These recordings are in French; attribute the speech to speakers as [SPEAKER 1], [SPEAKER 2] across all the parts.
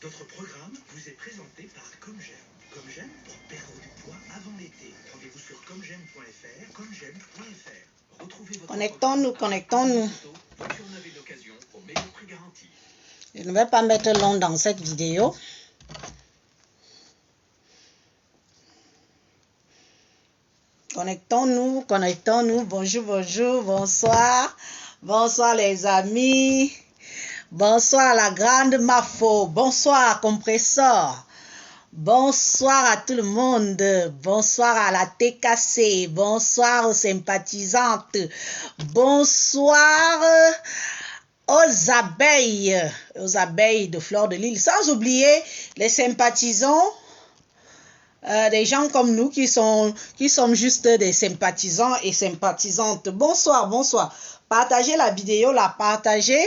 [SPEAKER 1] Notre programme vous est présenté par Comme J'aime. Comme J'aime pour perdre du poids avant l'été. Rendez-vous sur commejeaime.fr, commejaime.fr. Retrouvez votre
[SPEAKER 2] Connectons-nous, connectons-nous.
[SPEAKER 1] vous en avez l'occasion au meilleur prix garanti.
[SPEAKER 2] Je ne vais pas mettre long dans cette vidéo. Connectons-nous, connectons-nous. Bonjour, bonjour, bonsoir. Bonsoir les amis. Bonsoir la grande Mafo. Bonsoir compresseur. Bonsoir à tout le monde. Bonsoir à la TKC. Bonsoir aux sympathisantes. Bonsoir aux abeilles de Fleur de Lille. Sans oublier les sympathisants. Des gens comme nous qui sont juste des sympathisants et sympathisantes. Bonsoir, bonsoir. Partagez la vidéo, la partagez.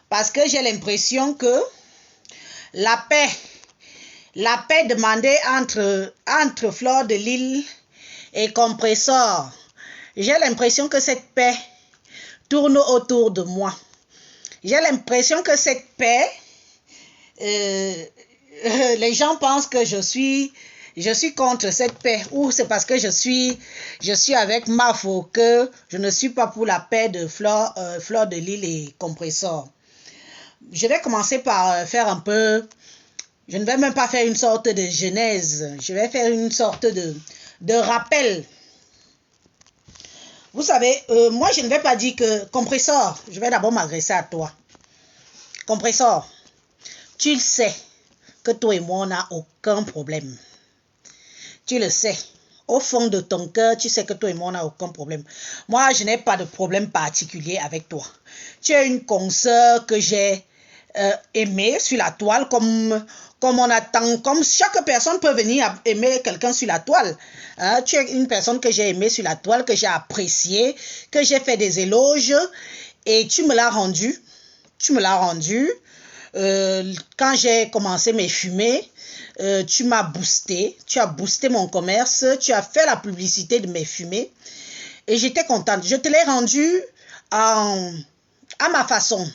[SPEAKER 2] Parce que j'ai l'impression que la paix demandée entre Fleur de Lille et Compressor, j'ai l'impression que cette paix tourne autour de moi. J'ai l'impression que cette paix, les gens pensent que je suis contre cette paix, ou c'est parce que je suis avec Mafo que je ne suis pas pour la paix de Fleur de Lille et Compressor. Je vais commencer par faire un peu, je ne vais même pas faire une sorte de genèse, je vais faire une sorte de rappel. Vous savez, moi je ne vais pas dire que Compressor, je vais d'abord m'adresser à toi. Compressor, tu le sais que toi et moi on n'a aucun problème. Tu le sais. Au fond de ton cœur, tu sais que toi et moi on n'a aucun problème. Moi je n'ai pas de problème particulier avec toi. Tu es une consoeur que j'ai aimée sur la toile comme on attend, comme chaque personne peut venir aimer quelqu'un sur la toile. Hein? Tu es une personne que j'ai aimée sur la toile, que j'ai appréciée, que j'ai fait des éloges et tu me l'as rendu. Tu me l'as rendu. Quand j'ai commencé mes fumées, tu m'as boosté, tu as boosté mon commerce, tu as fait la publicité de mes fumées et j'étais contente. Je te l'ai rendu à ma façon.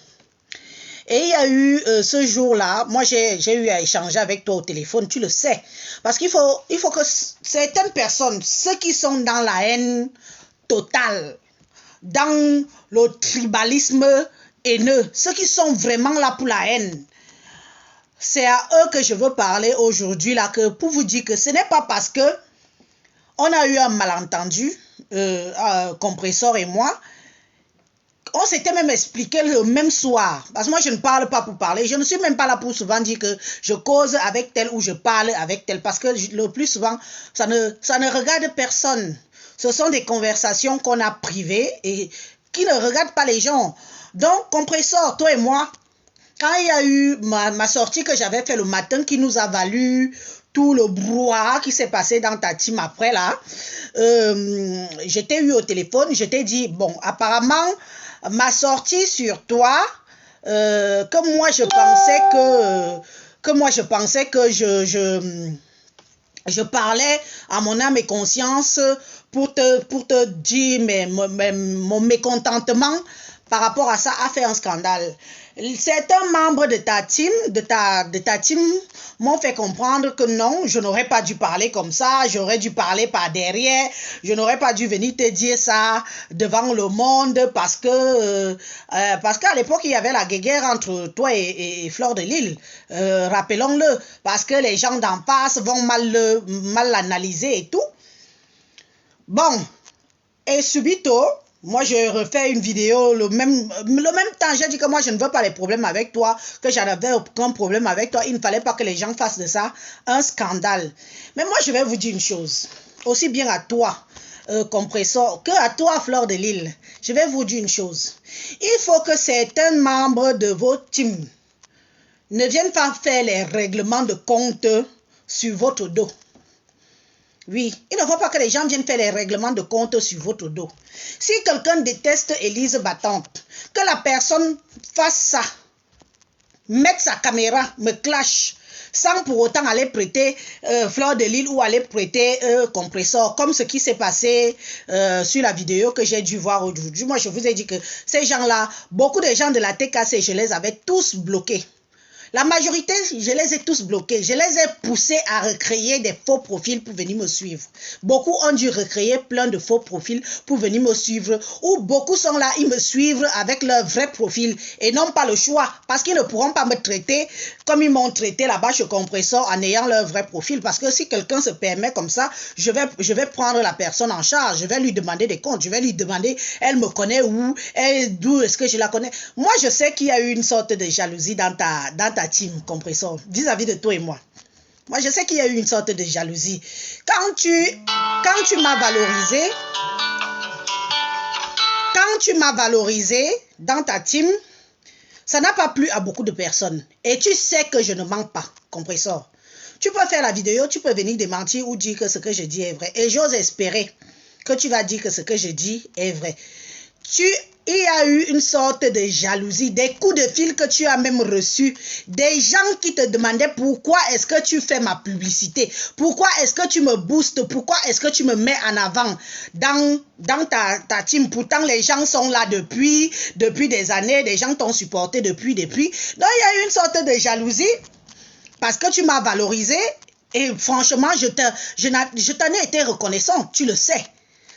[SPEAKER 2] Et il y a eu ce jour-là, moi j'ai eu à échanger avec toi au téléphone, tu le sais. Parce qu'il faut que certaines personnes, ceux qui sont dans la haine totale, dans le tribalisme haineux, ceux qui sont vraiment là pour la haine, c'est à eux que je veux parler aujourd'hui là, pour vous dire que ce n'est pas parce que on a eu un malentendu, Compressor et moi. On s'était même expliqué le même soir. Parce que moi, je ne parle pas pour parler. Je ne suis même pas là pour souvent dire que je cause avec tel ou je parle avec tel. Parce que le plus souvent, ça ne regarde personne. Ce sont des conversations qu'on a privées et qui ne regardent pas les gens. Donc, Compressor, toi et moi, quand il y a eu ma sortie que j'avais fait le matin qui nous a valu tout le brouhaha qui s'est passé dans ta team après là, je t'ai eu au téléphone, je t'ai dit, bon, apparemment, ma sortie sur toi, que moi je pensais que je parlais à mon âme et conscience pour te dire mon mécontentement par rapport à ça a fait un scandale. Certains membres de ta team, m'ont fait comprendre que non, je n'aurais pas dû parler comme ça, j'aurais dû parler par derrière, je n'aurais pas dû venir te dire ça devant le monde parce qu'à l'époque, il y avait la guéguerre entre toi et Fleur de Lille, rappelons-le, parce que les gens d'en face vont mal l'analyser et tout. Bon, et subito, moi, je refais une vidéo, le même temps, j'ai dit que moi, je ne veux pas les problèmes avec toi, que j'en avais aucun problème avec toi. Il ne fallait pas que les gens fassent de ça un scandale. Mais moi, je vais vous dire une chose, aussi bien à toi, Compressor, que à toi, Fleur de Lille. Je vais vous dire une chose. Il faut que certains membres de votre team ne viennent pas faire les règlements de compte sur votre dos. Oui, il ne faut pas que les gens viennent faire les règlements de compte sur votre dos. Si quelqu'un déteste Élise Battante, que la personne fasse ça, mette sa caméra, me clash, sans pour autant aller prêter Fleur de Lys ou aller prêter Compressor, comme ce qui s'est passé sur la vidéo que j'ai dû voir aujourd'hui. Moi, je vous ai dit que ces gens-là, beaucoup de gens de la TKC, je les avais tous bloqués. La majorité, je les ai tous bloqués. Je les ai poussés à recréer des faux profils pour venir me suivre. Beaucoup ont dû recréer plein de faux profils pour venir me suivre. Ou beaucoup sont là, ils me suivent avec leur vrai profil et n'ont pas le choix parce qu'ils ne pourront pas me traiter comme ils m'ont traité là-bas chez Compressor en ayant leur vrai profil. Parce que si quelqu'un se permet comme ça, je vais prendre la personne en charge. Je vais lui demander des comptes. Je vais lui demander, elle me connaît où, d'où est-ce que je la connais. Moi, je sais qu'il y a eu une sorte de jalousie dans ta team Compressor vis-à-vis de toi et moi. Moi, je sais qu'il y a eu une sorte de jalousie. Quand tu m'as valorisé dans ta team, ça n'a pas plu à beaucoup de personnes. Et tu sais que je ne mens pas, Compressor. Tu peux faire la vidéo, tu peux venir démentir ou dire que ce que je dis est vrai. Et j'ose espérer que tu vas dire que ce que je dis est vrai. Il y a eu une sorte de jalousie, des coups de fil que tu as même reçus, des gens qui te demandaient pourquoi est-ce que tu fais ma publicité, pourquoi est-ce que tu me boostes, pourquoi est-ce que tu me mets en avant dans ta team. Pourtant, les gens sont là depuis des années, des gens t'ont supporté depuis. Donc, il y a eu une sorte de jalousie parce que tu m'as valorisé et franchement, je t'en ai été reconnaissant, tu le sais.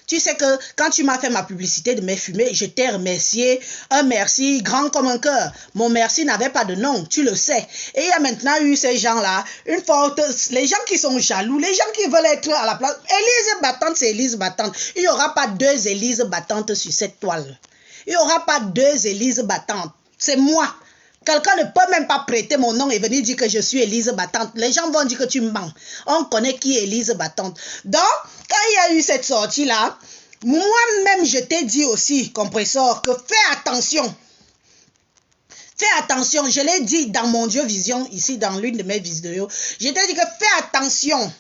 [SPEAKER 2] Tu sais que quand tu m'as fait ma publicité de mes fumées, je t'ai remercié, un merci grand comme un cœur. Mon merci n'avait pas de nom, tu le sais. Et il y a maintenant eu ces gens-là, les gens qui sont jaloux, les gens qui veulent être à la place. Élise Battante, c'est Élise Battante. Il n'y aura pas deux Élise Battantes sur cette toile. Il n'y aura pas deux Élise Battantes. C'est moi. Quelqu'un ne peut même pas prêter mon nom et venir dire que je suis Élise Battante. Les gens vont dire que tu mens. On connaît qui est Élise Battante. Donc, quand il y a eu cette sortie-là, moi-même, je t'ai dit aussi, Compressor, que fais attention. Fais attention. Je l'ai dit dans mon Dieu Vision, ici, dans l'une de mes vidéos. Je t'ai dit que fais attention.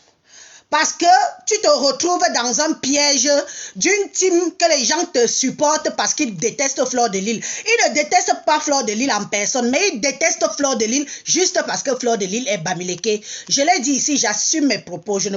[SPEAKER 2] Parce que tu te retrouves dans un piège d'une team que les gens te supportent parce qu'ils détestent Fleur de Lys. Ils ne détestent pas Fleur de Lys en personne, mais ils détestent Fleur de Lys juste parce que Fleur de Lys est Bamileke. Je l'ai dit ici, j'assume mes propos. Je ne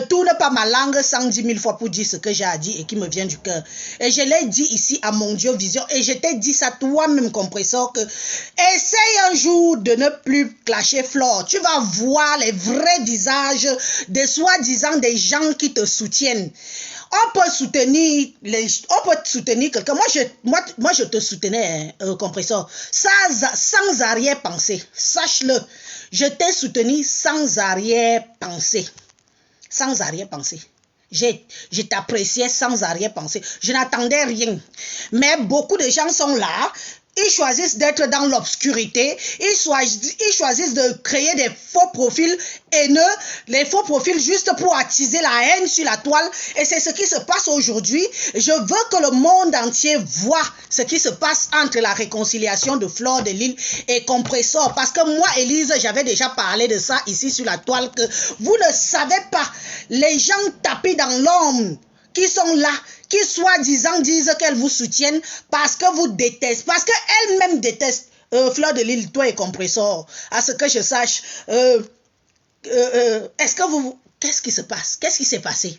[SPEAKER 2] tourne pas ma langue 110 000 fois pour dire ce que j'ai à dire et qui me vient du cœur. Et je l'ai dit ici à mon Dieu Vision. Et je t'ai dit ça toi-même, Compressor, que essaye un jour de ne plus clasher Fleur. Tu vas voir les vrais visages des soi-disant des gens qui te soutiennent. On peut soutenir quelqu'un. Moi, je te soutenais, Compressor, sans arrière-pensée. Sache-le, je t'ai soutenu sans arrière-pensée. Sans arrière-pensée. Je t'appréciais sans arrière-pensée. Je n'attendais rien. Mais beaucoup de gens sont là. Ils choisissent d'être dans l'obscurité. Ils choisissent de créer des faux profils haineux. Les faux profils juste pour attiser la haine sur la toile. Et c'est ce qui se passe aujourd'hui. Je veux que le monde entier voit ce qui se passe entre la réconciliation de Fleur de Lys et Compressor. Parce que moi, Élise, j'avais déjà parlé de ça ici sur la toile. Que vous ne savez pas. Les gens tapis dans l'ombre qui sont là, qui soi-disant disent qu'elles vous soutiennent parce que vous détestez, parce qu'elles-mêmes détestent Fleur de Lys, toi et Compressor. À ce que je sache, est-ce que vous... Qu'est-ce qui se passe? Qu'est-ce qui s'est passé?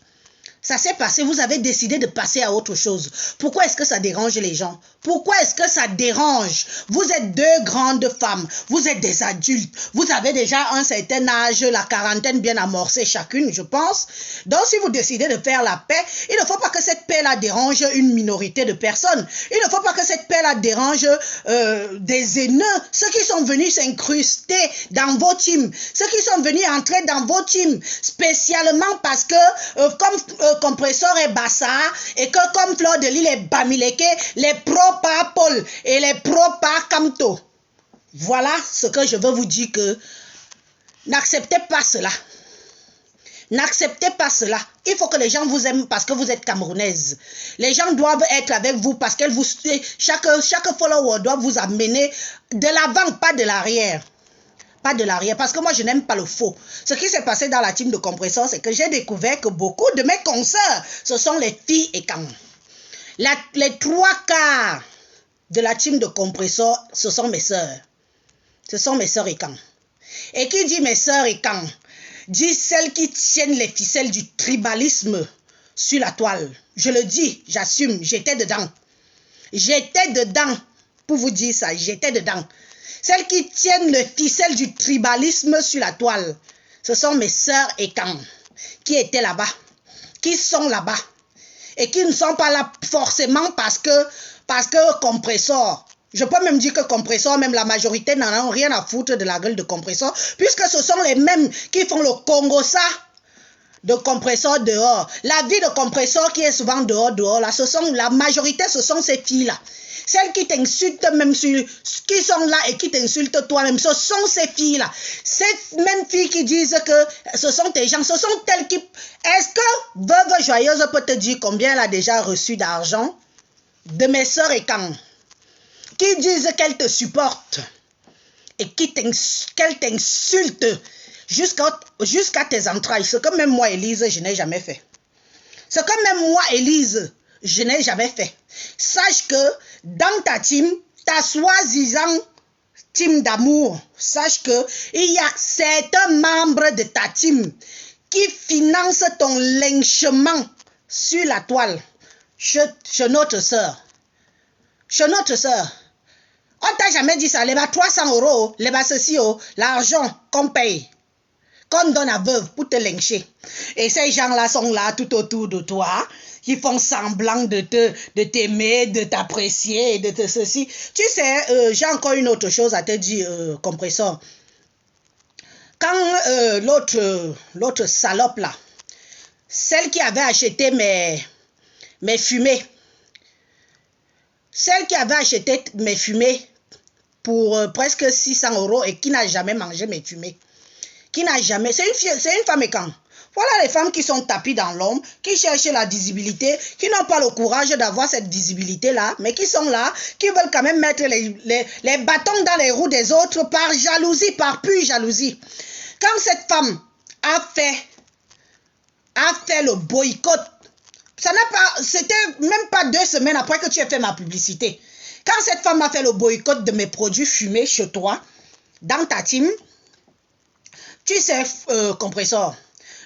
[SPEAKER 2] Ça s'est passé, vous avez décidé de passer à autre chose. Pourquoi est-ce que ça dérange les gens? Pourquoi est-ce que ça dérange? Vous êtes deux grandes femmes, vous êtes des adultes, vous avez déjà un certain âge, la quarantaine bien amorcée chacune, je pense. Donc si vous décidez de faire la paix, il ne faut pas que cette paix-là dérange une minorité de personnes. Il ne faut pas que cette paix-là dérange des haineux, ceux qui sont venus s'incruster dans vos teams, ceux qui sont venus entrer dans vos teams, spécialement parce que, Compressor est Bassa et que comme Fleur de Lys est Bamileke, les pros par Paul et les pros par Kamto. Voilà ce que je veux vous dire, que n'acceptez pas cela. N'acceptez pas cela. Il faut que les gens vous aiment parce que vous êtes camerounaise. Les gens doivent être avec vous parce que chaque follower doit vous amener de l'avant, pas de l'arrière. pas de l'arrière, parce que moi, je n'aime pas le faux. Ce qui s'est passé dans la team de Compressor, c'est que j'ai découvert que beaucoup de mes consoeurs, ce sont les filles et quand. Les 3/4 de la team de Compressor, ce sont mes sœurs. Ce sont mes sœurs et quand. Et qui dit mes sœurs et quand, dit celles qui tiennent les ficelles du tribalisme sur la toile. Je le dis, j'assume, j'étais dedans. J'étais dedans, pour vous dire ça, j'étais dedans. Celles qui tiennent le ficelle du tribalisme sur la toile, ce sont mes sœurs et quand, qui étaient là-bas, qui sont là-bas, et qui ne sont pas là forcément parce que Compressor, je peux même dire que Compressor, même la majorité n'en ont rien à foutre de la gueule de Compressor, puisque ce sont les mêmes qui font le Congo-ça de Compressor dehors. La vie de Compressor qui est souvent dehors, là, la majorité, ce sont ces filles-là. Celles qui t'insultent même qui sont là et qui t'insultent toi-même, ce sont ces filles-là. Ces mêmes filles qui disent que ce sont tes gens, ce sont elles qui... Est-ce que Veuve Joyeuse peut te dire combien elle a déjà reçu d'argent de mes sœurs et quand? Qui disent qu'elles te supportent et qu'elles t'insultent jusqu'à tes entrailles. Ce que même moi, Élise, je n'ai jamais fait. Ce que même moi, Élise, je n'ai jamais fait. Sache que dans ta team, ta soi-disant team d'amour, sache que il y a certains membres de ta team qui financent ton lynchement sur la toile chez notre sœur. Chez notre sœur. On t'a jamais dit ça, les bas 300 €, les bas ceci, l'argent qu'on paye, qu'on donne à Veuve pour te lyncher. Et ces gens-là sont là tout autour de toi, qui font semblant de t'aimer, de t'apprécier, de te ceci. Tu sais, j'ai encore une autre chose à te dire, Compressor. Quand l'autre salope là, celle qui avait acheté mes fumées, celle qui avait acheté mes fumées pour presque 600 € et qui n'a jamais mangé mes fumées, qui n'a jamais, c'est une femme et quand. Voilà les femmes qui sont tapées dans l'ombre, qui cherchent la visibilité, qui n'ont pas le courage d'avoir cette visibilité-là, mais qui sont là, qui veulent quand même mettre les bâtons dans les roues des autres par jalousie, par pure jalousie. Quand cette femme a fait le boycott, c'était même pas 2 semaines après que tu as fait ma publicité. Quand cette femme a fait le boycott de mes produits fumés chez toi, dans ta team, tu sais, Compressor,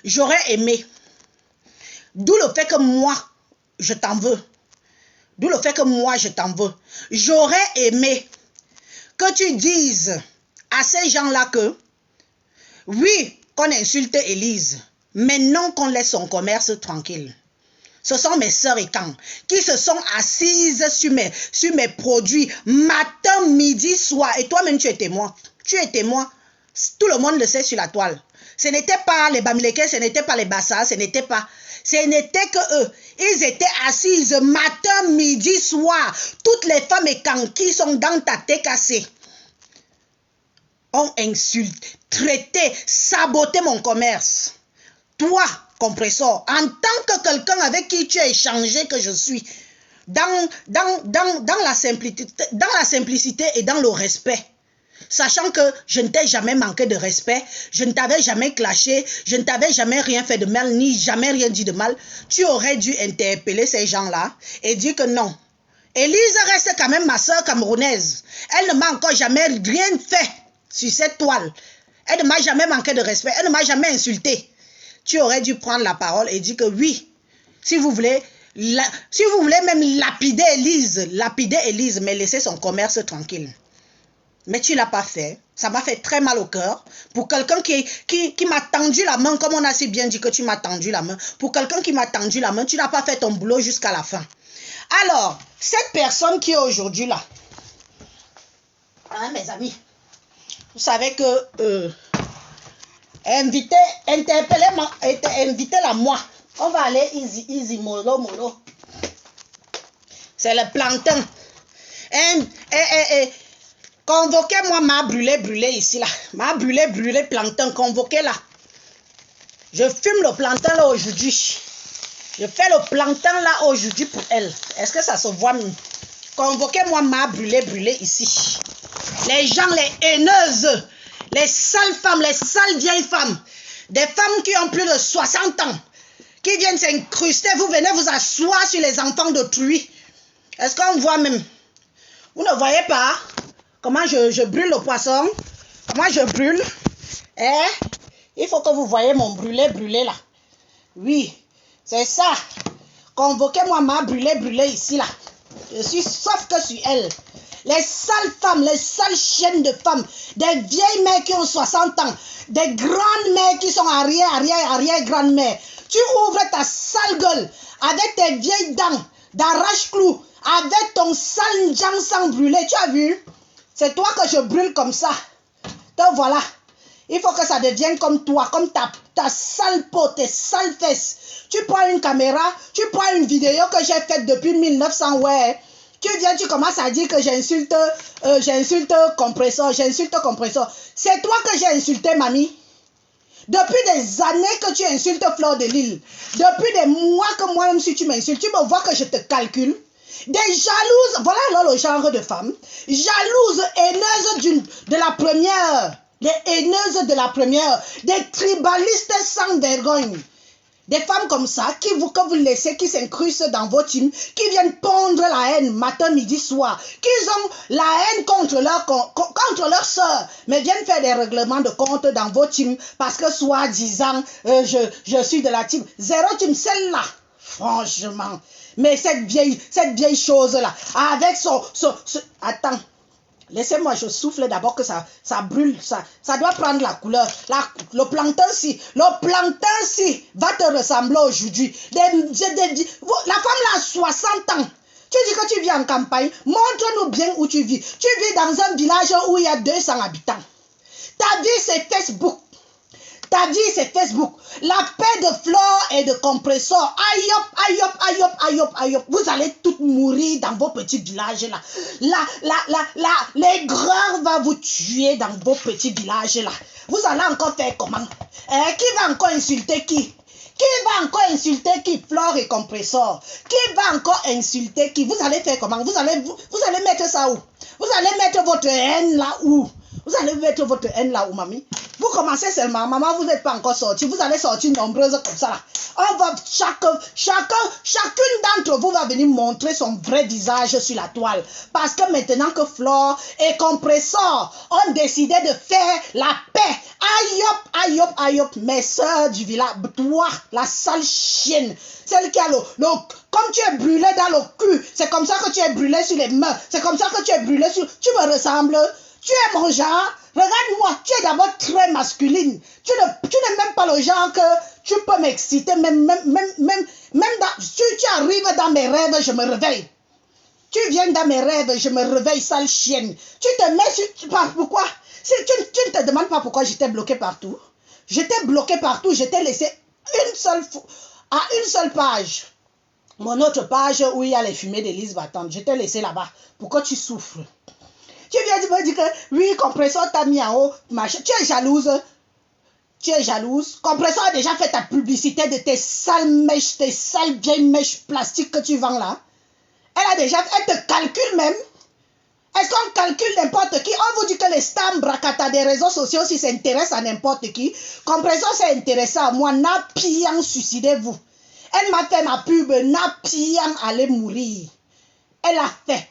[SPEAKER 2] j'aurais aimé, d'où le fait que moi, je t'en veux. D'où le fait que moi, je t'en veux. J'aurais aimé que tu dises à ces gens-là que, oui, qu'on insulte Élise, mais non qu'on laisse son commerce tranquille. Ce sont mes sœurs et quand, qui se sont assises sur mes produits matin, midi, soir. Et toi-même, tu es témoin. Tu es témoin. Tout le monde le sait sur la toile. Ce n'était pas les Bamileke, ce n'était pas les Bassa, ce n'était que eux. Ils étaient assises matin, midi, soir. Toutes les femmes et quand qui sont dans ta TKC ont insulté, traité, saboté mon commerce. Toi, Compressor, en tant que quelqu'un avec qui tu as échangé que je suis, dans la simplicité et dans le respect, sachant que je ne t'ai jamais manqué de respect, je ne t'avais jamais clashé, je ne t'avais jamais rien fait de mal, ni jamais rien dit de mal, tu aurais dû interpeller ces gens-là et dire que non. Élise reste quand même ma soeur camerounaise. Elle ne m'a encore jamais rien fait sur cette toile. Elle ne m'a jamais manqué de respect, elle ne m'a jamais insulté. Tu aurais dû prendre la parole et dire que oui, si vous voulez même lapider Élise, mais laisser son commerce tranquille. Mais tu ne l'as pas fait. Ça m'a fait très mal au cœur. Pour quelqu'un qui m'a tendu la main, comme on a si bien dit que tu m'as tendu la main. Pour quelqu'un qui m'a tendu la main, tu n'as pas fait ton boulot jusqu'à la fin. Alors, cette personne qui est aujourd'hui là, hein, mes amis, vous savez que invitez-la moi. On va aller easy, mollo. C'est le plantain. Convoquez-moi ma brûlé ici là. Ma brûlé plantain, convoquez-la. Je fume le plantain là aujourd'hui. Je fais le plantain là aujourd'hui pour elle. Est-ce que ça se voit? Convoquez-moi ma brûlé ici. Les gens, les haineuses, Les sales femmes, les sales vieilles femmes. Des femmes qui ont plus de 60 ans. Qui viennent s'incruster. Vous venez vous asseoir sur les enfants d'autrui. Est-ce qu'on voit même? Vous ne voyez pas comment je brûle le poisson? Comment je brûle? Il faut que vous voyez mon brûlé là. Oui, c'est ça. Convoquez-moi ma brûlé ici là. Je suis sauf que sur elle. Les sales femmes, les sales chiennes de femmes, des vieilles mères qui ont 60 ans, des grandes mères qui sont arrière-grand-mères. Tu ouvres ta sale gueule avec tes vieilles dents d'arrache-clou, avec ton sale jambes sans brûler. Tu as vu? C'est toi que je brûle comme ça. Donc voilà. Il faut que ça devienne comme toi, comme ta sale peau, tes sales fesses. Tu prends une caméra, tu prends une vidéo que j'ai faite depuis 1900, ouais. Tu viens, tu commences à dire que j'insulte compresseur, C'est toi que j'ai insulté, mamie. Depuis des années que tu insultes Fleur de Lille. Depuis des mois que moi-même, si tu m'insultes, tu me vois que je te calcule. Des jalouses, voilà alors le genre de femme. Jalouses, haineuses de la première. Des haineuses de la première. Des tribalistes sans vergogne. Des femmes comme ça, que vous laissez, qui s'incrustent dans vos teams, qui viennent pondre la haine matin, midi, soir, qui ont la haine contre leur soeur, mais viennent faire des règlements de compte dans vos teams, parce que soi-disant, je suis de la team. Zéro team, celle-là, franchement. Mais cette vieille chose-là, avec attends. Laissez-moi, je souffle d'abord que ça brûle, ça doit prendre la couleur. Le plantain si va te ressembler aujourd'hui. La femme là a 60 ans. Tu dis que tu vis en campagne, montre-nous bien où tu vis. Tu vis dans un village où il y a 200 habitants. Ta vie c'est Facebook. Ta vie c'est Facebook. La paix de Flore et de compresseur. Aïe. Vous allez toutes mourir dans vos petits villages là. L'aigreur va vous tuer dans vos petits villages là. Vous allez encore faire comment? Qui va encore insulter qui? Qui va encore insulter qui? Flore et compresseur. Qui va encore insulter qui? Vous allez faire comment? Vous allez mettre ça où? Vous allez mettre votre haine là où? Vous allez mettre votre haine là où, mamie? Vous commencez seulement, maman, vous n'êtes pas encore sorti. Vous allez sortir nombreuses comme ça là. On va, chacune d'entre vous va venir montrer son vrai visage sur la toile. Parce que maintenant que Flore et compresseur ont décidé de faire la paix. Aïe, mes soeurs du village, toi, la sale chienne, celle qui a comme tu es brûlé dans le cul, c'est comme ça que tu es brûlé sur les mains, c'est comme ça que tu es brûlé sur... Tu me ressembles, tu es mon genre. Regarde-moi, tu es d'abord très masculine. Tu n'es même pas le genre que tu peux m'exciter. Même si tu arrives dans mes rêves, je me réveille. Tu viens dans mes rêves, je me réveille, sale chienne. Tu te mets sur... Pourquoi? Tu ne te demandes pas pourquoi j'étais bloqué partout. J'étais bloqué partout, j'étais laissé à une seule page. Mon autre page où il y a les fumées d'Élise Battante. J'étais laissé là-bas. Pourquoi tu souffres? Tu viens de me dire que oui, compresseur t'a mis en haut, machin. Tu es jalouse. Tu es jalouse. Compresseur a déjà fait ta publicité de tes sales mèches, tes sales vieilles mèches plastiques que tu vends là. Elle te calcule même. Est-ce qu'on calcule n'importe qui? On vous dit que les stars bracata des réseaux sociaux si s'intéressent à n'importe qui. Compresseur s'est intéressé à moi. Napian, suicidez-vous. Elle m'a fait ma pub. Napian, allez mourir. Elle a fait.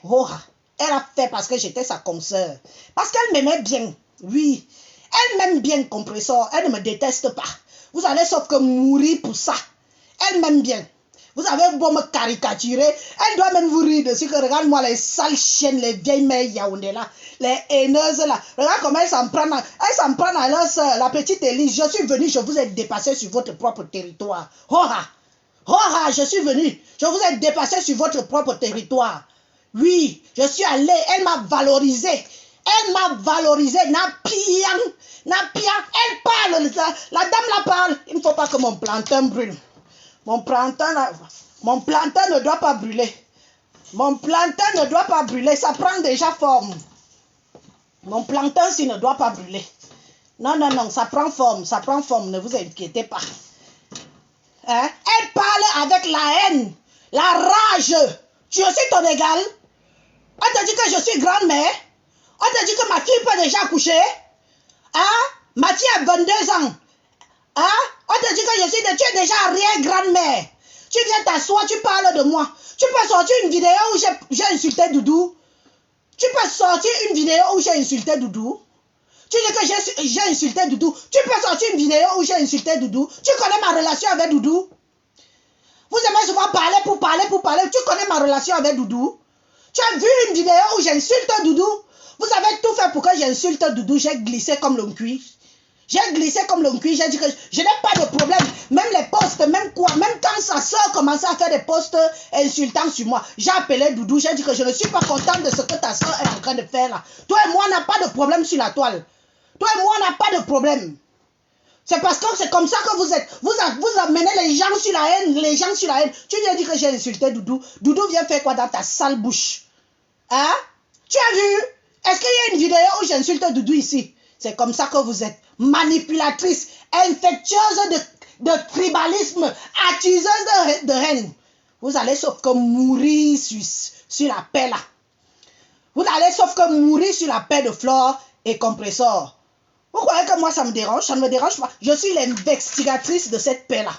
[SPEAKER 2] Elle a fait parce que j'étais sa consoeur. Parce qu'elle m'aimait bien. Oui. Elle m'aime bien, compresseur. Elle ne me déteste pas. Vous allez sauf que mourir pour ça. Elle m'aime bien. Vous avez beau me caricaturer. Elle doit même vous rire dessus. Que regarde-moi les sales chiennes, les vieilles mères Yaoundé là. Les haineuses là. Regarde comment elles s'en prennent. Elles s'en prennent à leur soeur, la petite Élise. Je suis venue, je vous ai dépassé sur votre propre territoire. Je suis venue. Je vous ai dépassé sur votre propre territoire. Oui, je suis allée, elle m'a valorisé. Napian, elle parle, la dame la parle. Il ne faut pas que mon plantain brûle. Mon plantain ne doit pas brûler. Ça prend déjà forme. Mon plantain ne doit pas brûler. Non, ça prend forme, ne vous inquiétez pas. Hein? Elle parle avec la haine, la rage. Tu es aussi ton égal. On te dit que je suis grand-mère. On te dit que ma fille peut déjà accoucher. Hein? Ma fille a 22 ans. Hein? On te dit que tu es déjà arrière-grand-mère. Tu viens t'asseoir, tu parles de moi. Tu peux sortir une vidéo où j'ai insulté Doudou. Tu peux sortir une vidéo où j'ai insulté Doudou. Tu dis que j'ai insulté Doudou. Tu peux sortir une vidéo où j'ai insulté Doudou. Tu connais ma relation avec Doudou. Vous aimez souvent parler pour parler. Tu connais ma relation avec Doudou. Tu as vu une vidéo où j'insulte Doudou. Vous avez tout fait pour que j'insulte Doudou. J'ai glissé comme le cuit. J'ai glissé comme le cuit. J'ai dit que je n'ai pas de problème. Même les posts, même quoi. Même quand sa soeur commençait à faire des posts insultants sur moi. J'ai appelé Doudou. J'ai dit que je ne suis pas contente de ce que ta soeur est en train de faire là. Toi et moi, on n'a pas de problème sur la toile. Toi et moi, on n'a pas de problème. C'est parce que c'est comme ça que vous êtes. Vous amenez les gens sur la haine. Les gens sur la haine. Tu viens dire que j'ai insulté Doudou. Doudou vient faire quoi dans ta sale bouche? Hein? Tu as vu? Est-ce qu'il y a une vidéo où j'insulte Doudou ici? C'est comme ça que vous êtes. Manipulatrice, infectieuse de tribalisme, accuseuse de haine. Vous allez sauf que mourir sur la paix là. Vous allez sauf que mourir sur la paix de Flore et Compressor. Vous croyez que moi ça me dérange? Ça ne me dérange pas. Je suis l'investigatrice de cette paix là.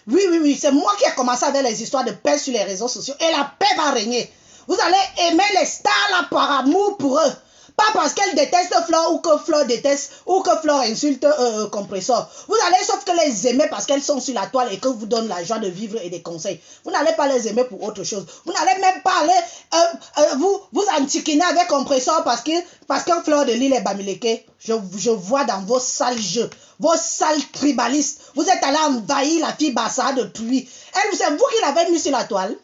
[SPEAKER 2] Oui, c'est moi qui ai commencé avec les histoires de paix sur les réseaux sociaux. Et la paix va régner. Vous allez aimer les stars là par amour pour eux. Pas parce qu'elle déteste Flore ou que Flore déteste ou que Flore insulte Compressor. Vous allez sauf que les aimer parce qu'elles sont sur la toile et que vous donnent la joie de vivre et des conseils. Vous n'allez pas les aimer pour autre chose. Vous n'allez même pas aller vous antiquiner avec Compressor parce que Fleur de Lille est Bamileke. Je vois dans vos sales jeux, vos sales tribalistes. Vous êtes allé envahir la fille Bassa de Truy. C'est vous qui l'avez mis sur la toile.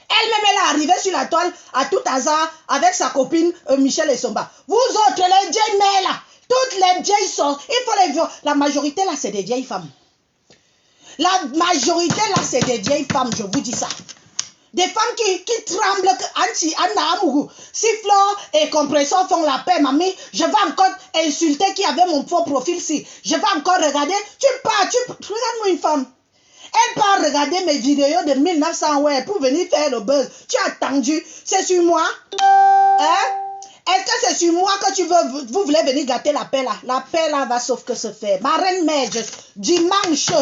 [SPEAKER 2] Elle-même, elle est arrivée sur la toile à tout hasard avec sa copine Michel Essomba. Vous autres, les vieilles mères là, toutes les vieilles sont, il faut les voir. La majorité là, c'est des vieilles femmes. La majorité là, c'est des vieilles femmes, je vous dis ça. Des femmes qui tremblent, si Flore et Compressor font la paix, mamie, je vais encore insulter qui avait mon faux profil si. Je vais encore regarder, regarde-moi une femme. Elle part regarder mes vidéos de 1900 ouais, pour venir faire le buzz. Tu as attendu, c'est sur moi? Hein? Est-ce que c'est sur moi que vous voulez venir gâter la paix là? La paix là va sauf que se faire. Ma reine mère, dimanche,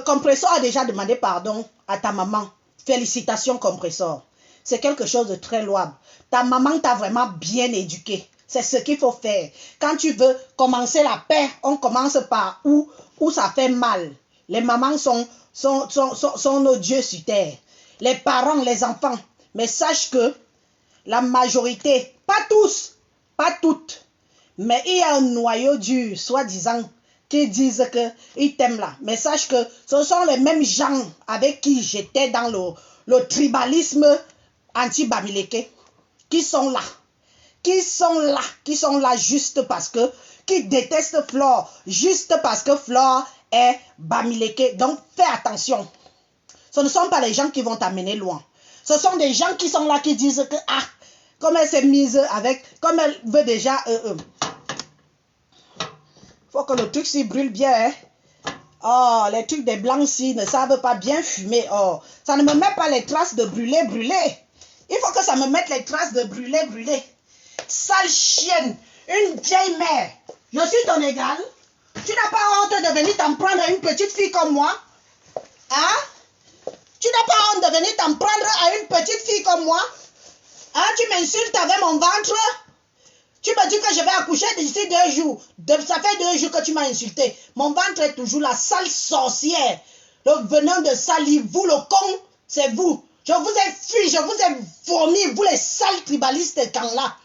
[SPEAKER 2] Compressor a déjà demandé pardon à ta maman. Félicitations Compressor. C'est quelque chose de très louable. Ta maman t'a vraiment bien éduqué. C'est ce qu'il faut faire. Quand tu veux commencer la paix, on commence par où ça fait mal. Les mamans sont nos dieux sur terre. Les parents, les enfants. Mais sache que la majorité, pas tous, pas toutes, mais il y a un noyau dur, soi-disant, qui disent qu'ils t'aiment là. Mais sache que ce sont les mêmes gens avec qui j'étais dans le tribalisme anti-Bamileke qui sont là. Qui sont là juste parce que, qui détestent Flore, juste parce que Flore est Bamileke. Donc, fais attention. Ce ne sont pas les gens qui vont t'amener loin. Ce sont des gens qui sont là qui disent que, comme elle s'est mise avec, comme elle veut déjà, faut que le truc s'y brûle bien, hein. Oh, les trucs des blancs s'y ne savent pas bien fumer. Oh, ça ne me met pas les traces de brûler. Il faut que ça me mette les traces de brûler. Sale chienne, une vieille mère. Je suis ton égal. Tu n'as pas honte de venir t'en prendre à une petite fille comme moi? Hein? Tu n'as pas honte de venir t'en prendre à une petite fille comme moi? Hein? Tu m'insultes avec mon ventre? Tu me dis que je vais accoucher d'ici 2 jours. Ça fait 2 jours que tu m'as insulté. Mon ventre est toujours la sale sorcière. Le venin de salive, vous le con, c'est vous. Je vous ai fui, je vous ai vomi, vous les sales tribalistes quand là.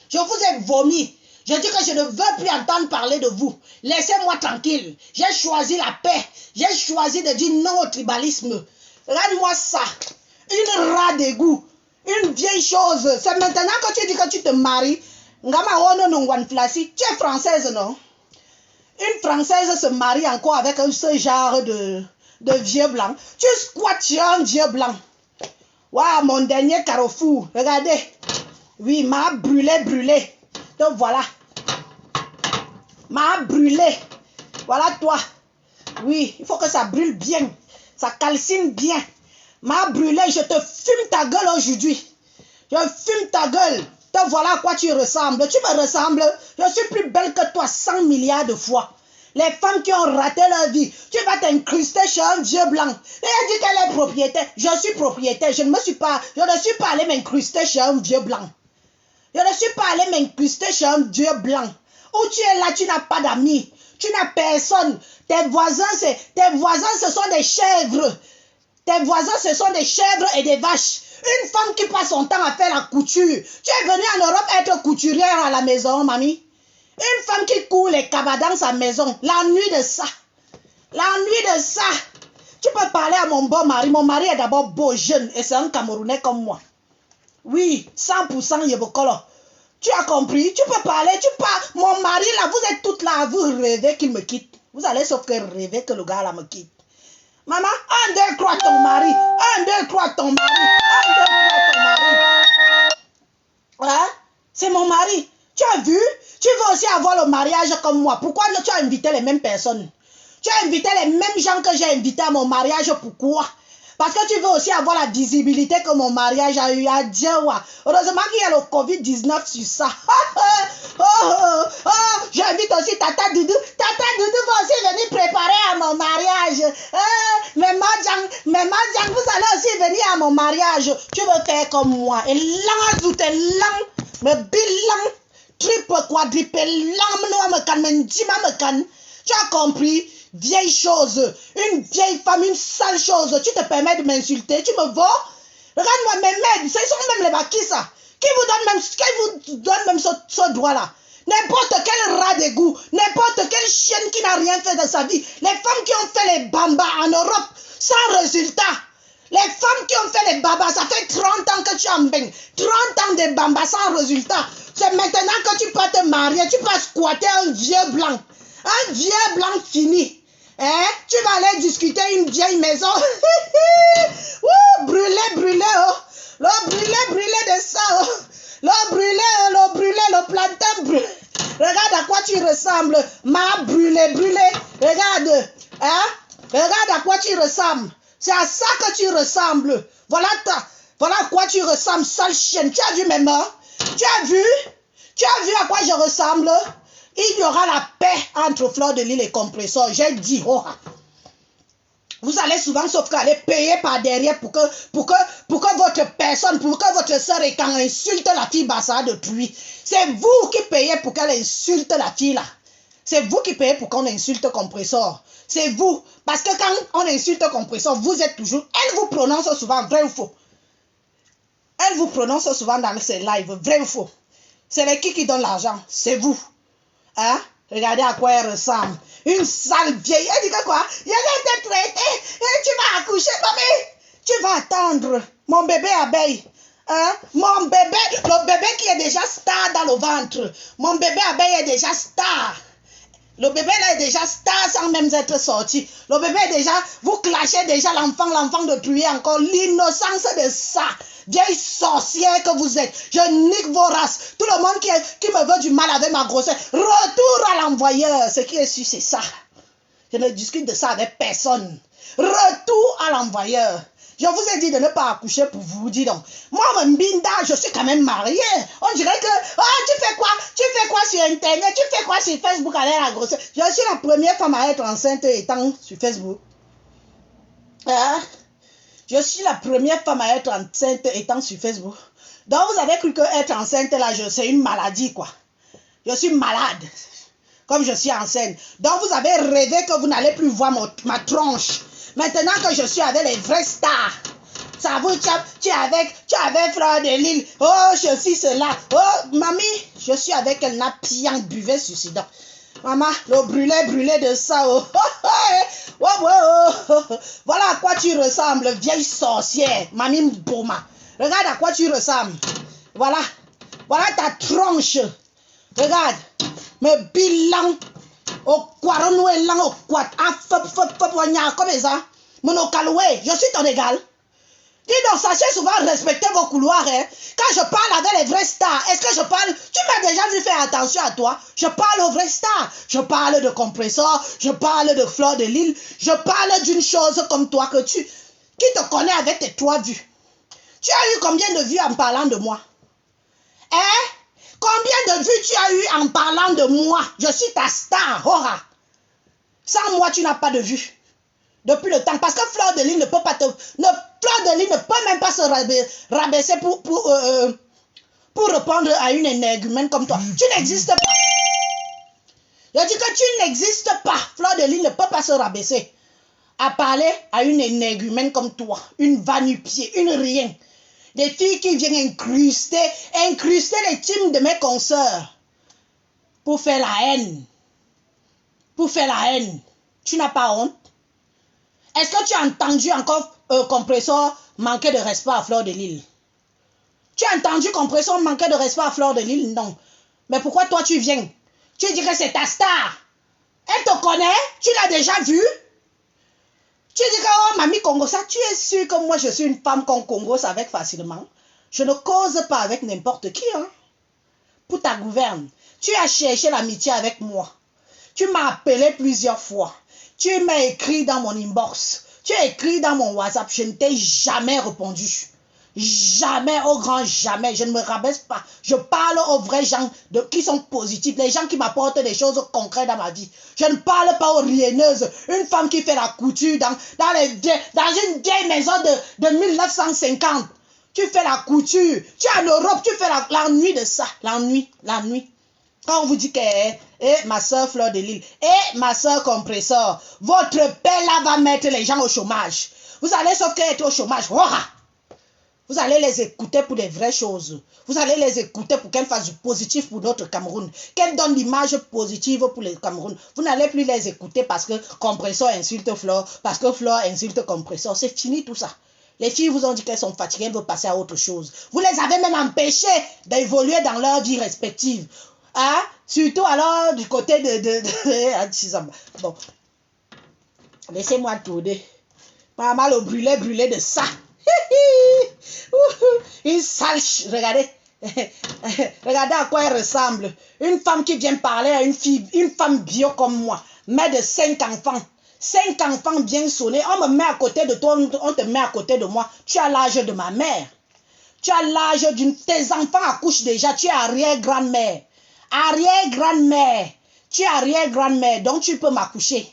[SPEAKER 2] Je vous ai vomi. Je dis que je ne veux plus entendre parler de vous. Laissez-moi tranquille. J'ai choisi la paix. J'ai choisi de dire non au tribalisme. Regarde-moi ça. Une rat d'égout. Une vieille chose. C'est maintenant que tu dis que tu te maries. Tu es française, non? Une française se marie encore avec ce genre de vieux blanc. Tu squattes sur un vieux blanc. Waouh, mon dernier carrefour. Regardez. Oui, m'a brûlé. Donc voilà. M'a brûlé. Voilà toi. Oui, il faut que ça brûle bien. Ça calcine bien. M'a brûlé. Je te fume ta gueule aujourd'hui. Je fume ta gueule. te voilà à quoi tu ressembles. Tu me ressembles. Je suis plus belle que toi 100 milliards de fois. Les femmes qui ont raté leur vie, tu vas t'incruster chez un vieux blanc. Et elle dit qu'elle est propriétaire. Je suis propriétaire. Je ne suis pas allée m'incruster chez un vieux blanc. Je ne suis pas allée m'incruster chez un vieux blanc. Où tu es là, tu n'as pas d'amis. Tu n'as personne. Tes voisins, ce sont des chèvres. Tes voisins, ce sont des chèvres et des vaches. Une femme qui passe son temps à faire la couture. Tu es venue en Europe être couturière à la maison, mamie. Une femme qui court les cabas dans sa maison. L'ennui de ça. L'ennui de ça. Tu peux parler à mon bon mari. Mon mari est d'abord beau, jeune. Et c'est un Camerounais comme moi. Oui, 100% Yebokolo. Tu as compris? Tu peux parler. Mon mari là, vous êtes toutes là. Vous rêvez qu'il me quitte. Vous allez sauf que rêver que le gars là me quitte. Maman, 1, 2, 3 ton mari. 1, 2, 3 ton mari. 1, 2, 3 ton mari. Hein? C'est mon mari. Tu as vu? Tu veux aussi avoir le mariage comme moi. Pourquoi tu as invité les mêmes personnes? Tu as invité les mêmes gens que j'ai invités à mon mariage. Pourquoi? Parce que tu veux aussi avoir la visibilité que mon mariage a eu à Djewa. Heureusement qu'il y a le Covid-19 sur ça. J'invite aussi Tata Doudou. Tata Doudou va aussi venir préparer à mon mariage. Mais Madjang, vous allez aussi venir à mon mariage. Tu veux faire comme moi. Et là, t'es lang. Me bilang. Triple, quadruple, tu as compris? Vieille chose, une vieille femme, une sale chose. Tu te permets de m'insulter, tu me vois? Regarde-moi, mes mères, ce sont même les bakis, qui vous donne même ce droit-là. N'importe quel rat d'égout, n'importe quelle chienne qui n'a rien fait de sa vie. Les femmes qui ont fait les bambas en Europe sans résultat. Les femmes qui ont fait les babas, ça fait 30 ans que tu en baignes. 30 ans de bambas sans résultat. C'est maintenant que tu peux te marier, tu peux squatter un vieux blanc. Un vieux blanc fini. Hein? Tu vas aller discuter une vieille maison. Brûler, oh. Le brûler de ça. Oh. Le plantain brûlé. Regarde à quoi tu ressembles. Ma brûlé. Regarde. Hein? Regarde à quoi tu ressembles. C'est à ça que tu ressembles. Voilà à quoi tu ressembles, sale chienne. Tu as vu mes mains? Tu as vu à quoi je ressemble? Il y aura la paix entre Fleur de Lys et Compressor. J'ai dit, vous allez souvent sauf qu'aller payer par derrière pour que votre personne, pour que votre soeur et quand insulte la fille Bassa de pluie. C'est vous qui payez pour qu'elle insulte la fille là. C'est vous qui payez pour qu'on insulte Compressor. C'est vous. Parce que quand on insulte Compressor, vous êtes toujours... Elle vous prononce souvent vrai ou faux. Elle vous prononce souvent dans ses lives vrai ou faux. C'est les qui donne l'argent. C'est vous. Hein? Regardez à quoi elle ressemble. Une sale vieille. Elle dit que quoi? Je vais te traiter. Et tu vas accoucher, mamie. Tu vas attendre. Mon bébé abeille. Hein? Mon bébé. Le bébé qui est déjà star dans le ventre. Mon bébé abeille est déjà star. Le bébé là est déjà star sans même être sorti. Le bébé est déjà, vous clashez déjà l'enfant de tuer encore. L'innocence de ça. Vieille sorcière que vous êtes. Je nique vos races. Tout le monde qui me veut du mal avec ma grossesse. Retour à l'envoyeur. Ce qui est sûr, c'est ça. Je ne discute de ça avec personne. Retour à l'envoyeur. Je vous ai dit de ne pas accoucher pour vous, dis donc. Moi, Mbinda, je suis quand même mariée. On dirait que, tu fais quoi? Tu fais quoi sur Internet? Tu fais quoi sur Facebook à l'air la grossesse? Je suis la première femme à être enceinte étant sur Facebook. Je suis la première femme à être enceinte étant sur Facebook. Donc, vous avez cru que être enceinte, là, c'est une maladie, quoi. Je suis malade. Comme je suis enceinte. Donc, vous avez rêvé que vous n'allez plus voir ma tronche. Maintenant que je suis avec les vrais stars, ça vous, tu es avec Fleur de Lys. Oh, je suis cela. Oh, mamie, je suis avec elle, n'a piant buvait suicidant. Maman, le brûlé de ça. Oh. Voilà à quoi tu ressembles, vieille sorcière. Mamie Mboma. Regarde à quoi tu ressembles. Voilà ta tronche. Regarde. Me bilan. Au quarano et lang au quat. Comme ça. Je suis ton égal. Dis donc, sachez souvent respecter vos couloirs. Hein. Quand je parle avec les vrais stars, est-ce que je parle... Tu m'as déjà vu faire attention à toi. Je parle aux vrais stars. Je parle de Compressor. Je parle de Fleur de Lys. Je parle d'une chose comme toi qui te connaît avec tes 3 vues. Tu as eu combien de vues en parlant de moi? Hein? Combien de vues tu as eu en parlant de moi? Je suis ta star, Hora. Sans moi, tu n'as pas de vues. Depuis le temps. Parce que Fleur de Lys ne peut pas te... Fleur de Lys ne peut même pas se rabaisser pour répondre à une énergumène comme toi. Tu n'existes pas. Je dis que tu n'existes pas. Fleur de Lys ne peut pas se rabaisser à parler à une énergumène comme toi. Une va-nu-pied, une rien. Des filles qui viennent incruster les teams de mes consoeurs pour faire la haine. Pour faire la haine. Tu n'as pas honte? Est-ce que tu as entendu encore Compressor manquer de respect à Fleur de Lys? Tu as entendu Compressor manquer de respect à Fleur de Lys? Non. Mais pourquoi toi tu viens? Tu dis que c'est ta star. Elle te connaît? Tu l'as déjà vue? Tu dis que, oh, Mamie Congosa, tu es sûr que moi je suis une femme qu'on congose avec facilement? Je ne cause pas avec n'importe qui, hein. Pour ta gouverne, tu as cherché l'amitié avec moi. Tu m'as appelé plusieurs fois. Tu m'as écrit dans mon inbox. Tu as écrit dans mon WhatsApp. Je ne t'ai jamais répondu. Jamais, au grand jamais. Je ne me rabaisse pas. Je parle aux vrais gens qui sont positifs. Les gens qui m'apportent des choses concrètes dans ma vie. Je ne parle pas aux rienneuses. Une femme qui fait la couture dans une vieille maison de 1950. Tu fais la couture. Tu es en Europe. Tu fais la nuit de ça. La nuit. Quand on vous dit que ma soeur Fleur de Lys, ma soeur Compressor, votre père là va mettre les gens au chômage. Vous allez sauf qu'être au chômage. Vous allez les écouter pour des vraies choses. Vous allez les écouter pour qu'elles fassent du positif pour notre Cameroun. Qu'elles donnent l'image positive pour le Cameroun. Vous n'allez plus les écouter parce que Compressor insulte Fleur, parce que Fleur insulte Compressor. C'est fini tout ça. Les filles vous ont dit qu'elles sont fatiguées, elles veulent passer à autre chose. Vous les avez même empêchées d'évoluer dans leur vie respective. Hein? Surtout alors du côté de bon. Laissez-moi tourner. Maman le brûlé de ça. Une sale... Regardez. Regardez à quoi elle ressemble. Une femme qui vient parler à une fille, une femme bio comme moi, mère de 5 enfants. 5 enfants bien sonnés. On me met à côté de toi, on te met à côté de moi. Tu as l'âge de ma mère. Tu as l'âge d'une... Tes enfants accouchent déjà. Tu es arrière-grand-mère. Arrière-grand-mère. Tu es arrière-grand-mère. Donc tu peux m'accoucher.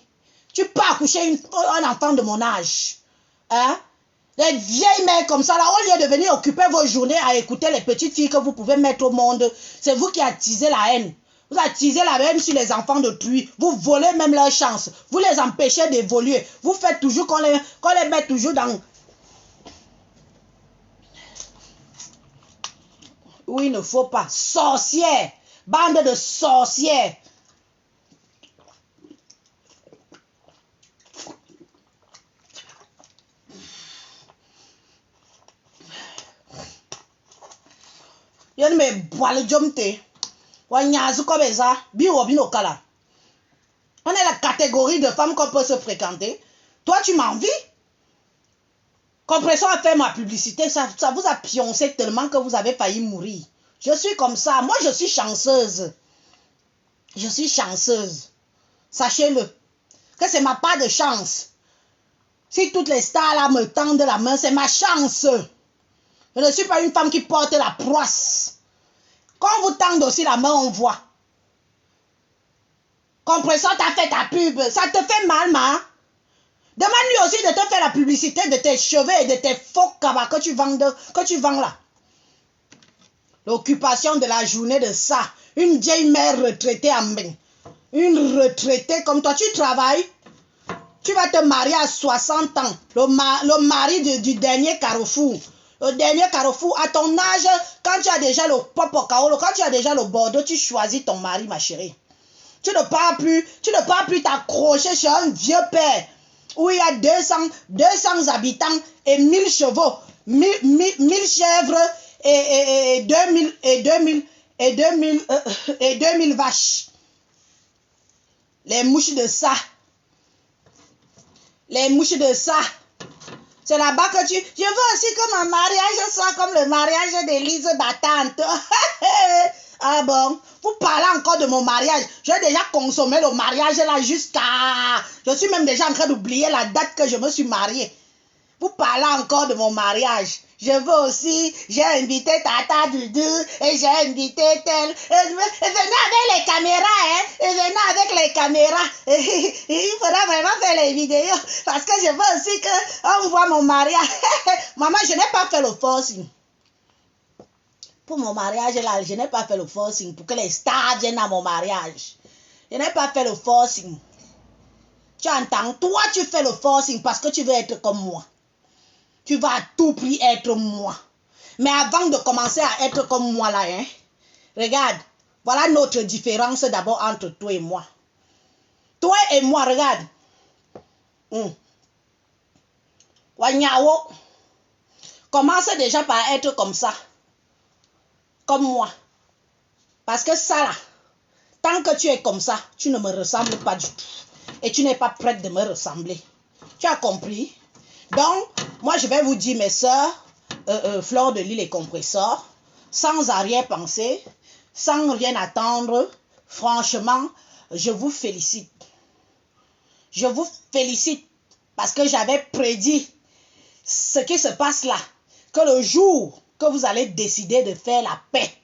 [SPEAKER 2] Tu peux accoucher un enfant de mon âge. Hein? Les vieilles mères comme ça, là, au lieu de venir occuper vos journées à écouter les petites filles que vous pouvez mettre au monde, c'est vous qui attisez la haine. Vous attisez la haine sur les enfants d'autrui. Vous volez même leur chance. Vous les empêchez d'évoluer. Vous faites toujours qu'on les met toujours dans... Oui, il ne faut pas. Sorcières. Bande de sorcières. On est la catégorie de femmes qu'on peut se fréquenter. Toi, tu m'envies. Compressor a fait ma publicité. Ça vous a pioncé tellement que vous avez failli mourir. Je suis comme ça. Moi, je suis chanceuse. Je suis chanceuse. Sachez-le. Que c'est ma part de chance. Si toutes les stars là me tendent la main, c'est ma chance. Je ne suis pas une femme qui porte la poisse. Quand on vous tend aussi la main, on voit. Compressor t'a fait ta pub. Ça te fait mal, ma. Demande-lui aussi de te faire la publicité de tes cheveux et de tes faux cabas que tu vends là. L'occupation de la journée de ça. Une vieille mère retraitée en bain. Une retraitée comme toi. Tu travailles. Tu vas te marier à 60 ans. Le mari du dernier carrefour. Le dernier carrefour, à ton âge, quand tu as déjà le pop au kaolo, quand tu as déjà le Bordeaux, tu choisis ton mari, ma chérie. Tu ne pars plus t'accrocher sur un vieux père où il y a 200 habitants et 1000 chevaux, 1000 chèvres et 2000 vaches. Les mouches de ça. Les mouches de ça. C'est là-bas que je veux aussi que mon mariage soit comme le mariage d'Élise Battante. Ah bon? Vous parlez encore de mon mariage. J'ai déjà consommé le mariage là jusqu'à... Je suis même déjà en train d'oublier la date que je me suis mariée. pour parler encore de mon mariage. Je veux aussi, j'ai invité Tata Dudu et j'ai invité tel. Et venez avec les caméras, hein. Et venez avec les caméras. Il faudra vraiment faire les vidéos parce que je veux aussi qu'on voit mon mariage. Maman, je n'ai pas fait le forcing. Pour mon mariage, là, je n'ai pas fait le forcing pour que les stars viennent à mon mariage. Je n'ai pas fait le forcing. Tu entends? Toi, tu fais le forcing parce que tu veux être comme moi. Tu vas à tout prix être moi. Mais avant de commencer à être comme moi là, hein, regarde, voilà notre différence d'abord entre toi et moi. Toi et moi, regarde. Wanyao, commence déjà par être comme ça. Comme moi. Parce que ça là, tant que tu es comme ça, tu ne me ressembles pas du tout. Et tu n'es pas prête de me ressembler. Tu as compris? Donc, moi je vais vous dire mes soeurs, Fleur de Lille et Compressor, sans arrière-pensée, sans rien attendre, franchement, je vous félicite. Je vous félicite parce que j'avais prédit ce qui se passe là, que le jour que vous allez décider de faire la paix,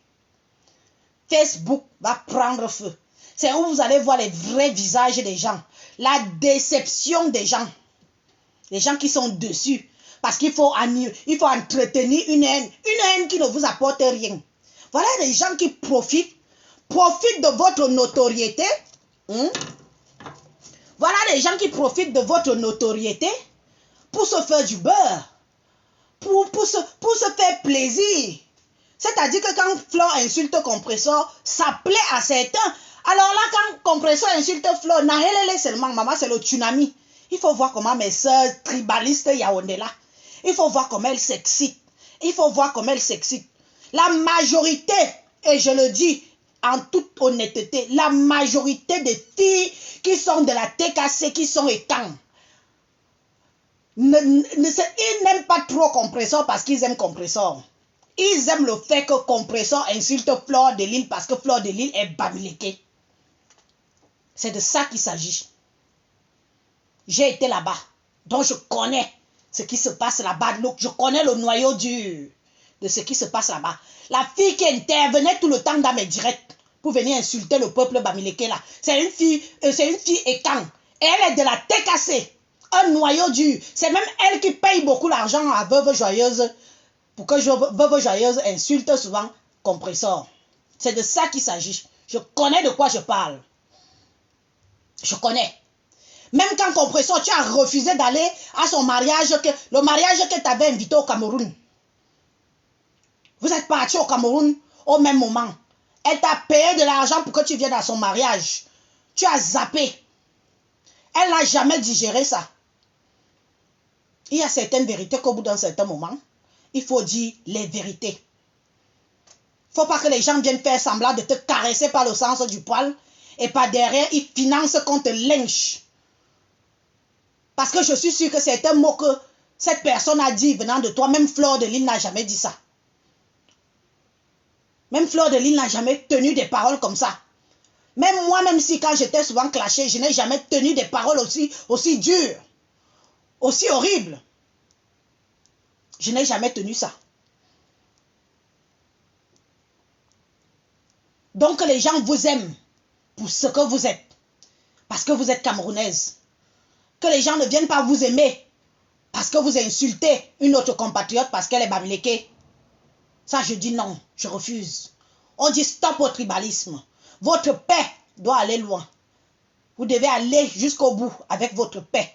[SPEAKER 2] Facebook va prendre feu. C'est où vous allez voir les vrais visages des gens, la déception des gens. Les gens qui sont dessus. Parce qu'il faut entretenir une haine qui ne vous apporte rien. Voilà les gens qui profitent de votre notoriété. Voilà les gens qui profitent de votre notoriété pour se faire du beurre. Pour se faire plaisir. C'est-à-dire que quand Fleur insulte Compressor, ça plaît à certains. Alors là, quand Compressor insulte Fleur, Nahelele seulement, maman, c'est le tsunami. Il faut voir comment mes soeurs tribalistes Yaoundé là, il faut voir comment elles s'excitent. Il faut voir comment elles s'excitent. La majorité, et je le dis en toute honnêteté, la majorité des filles qui sont de la TKC, qui sont étangs, ils n'aiment pas trop Compressor parce qu'ils aiment Compressor. Ils aiment le fait que Compressor insulte Fleur de Lille parce que Fleur de Lille est bamileke. C'est de ça qu'il s'agit. J'ai été là-bas. Donc je connais ce qui se passe là-bas. Je connais le noyau dur de ce qui se passe là-bas. La fille qui intervenait tout le temps dans mes directs pour venir insulter le peuple bamileke là. C'est une fille étang. Et elle est de la TKC. Un noyau dur. C'est même elle qui paye beaucoup l'argent à Veuve Joyeuse pour que Veuve Joyeuse insulte souvent Compressor. C'est de ça qu'il s'agit. Je connais de quoi je parle. Je connais. Même quand Compressor, tu as refusé d'aller à son mariage, le mariage que tu avais invité au Cameroun. Vous êtes partis au Cameroun au même moment. Elle t'a payé de l'argent pour que tu viennes à son mariage. Tu as zappé. Elle n'a jamais digéré ça. Il y a certaines vérités qu'au bout d'un certain moment, il faut dire les vérités. Il ne faut pas que les gens viennent faire semblant de te caresser par le sens du poil et par derrière, ils financent qu'on te lynche. Parce que je suis sûre que c'est un mot que cette personne a dit venant de toi. Même Fleur de Lille n'a jamais dit ça. Même Fleur de Lille n'a jamais tenu des paroles comme ça. Même moi, même si quand j'étais souvent clashée, je n'ai jamais tenu des paroles aussi dures, aussi horribles. Je n'ai jamais tenu ça. Donc les gens vous aiment pour ce que vous êtes. Parce que vous êtes camerounaise. Que les gens ne viennent pas vous aimer parce que vous insultez une autre compatriote parce qu'elle est bamileke. Ça, je dis non, je refuse. On dit stop au tribalisme. Votre paix doit aller loin. Vous devez aller jusqu'au bout avec votre paix.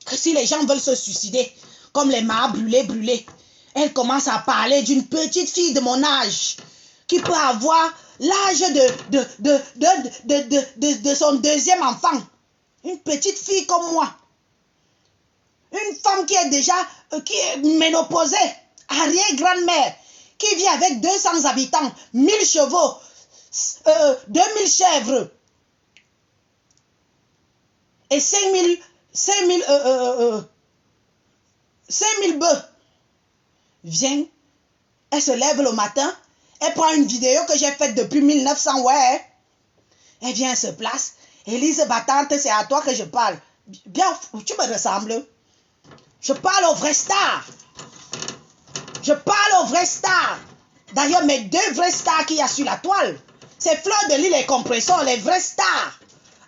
[SPEAKER 2] Que si les gens veulent se suicider, comme les mains brûlées, elles commencent à parler d'une petite fille de mon âge qui peut avoir l'âge de son deuxième enfant. Une petite fille comme moi. Une femme qui est déjà qui est ménopausée, arrière-grand-mère, qui vit avec 200 habitants, 1000 chevaux, 2000 chèvres et 5000 bœufs. Vient, elle se lève le matin, elle prend une vidéo que j'ai faite depuis 1900, ouais. Elle vient, elle se place. Élise battante, c'est à toi que je parle. Bien, tu me ressembles. Je parle aux vrais stars. Je parle aux vrais stars. D'ailleurs, mes deux vrais stars qu'il y a sur la toile, c'est Fleur de Lys et Compressor, les vrais stars.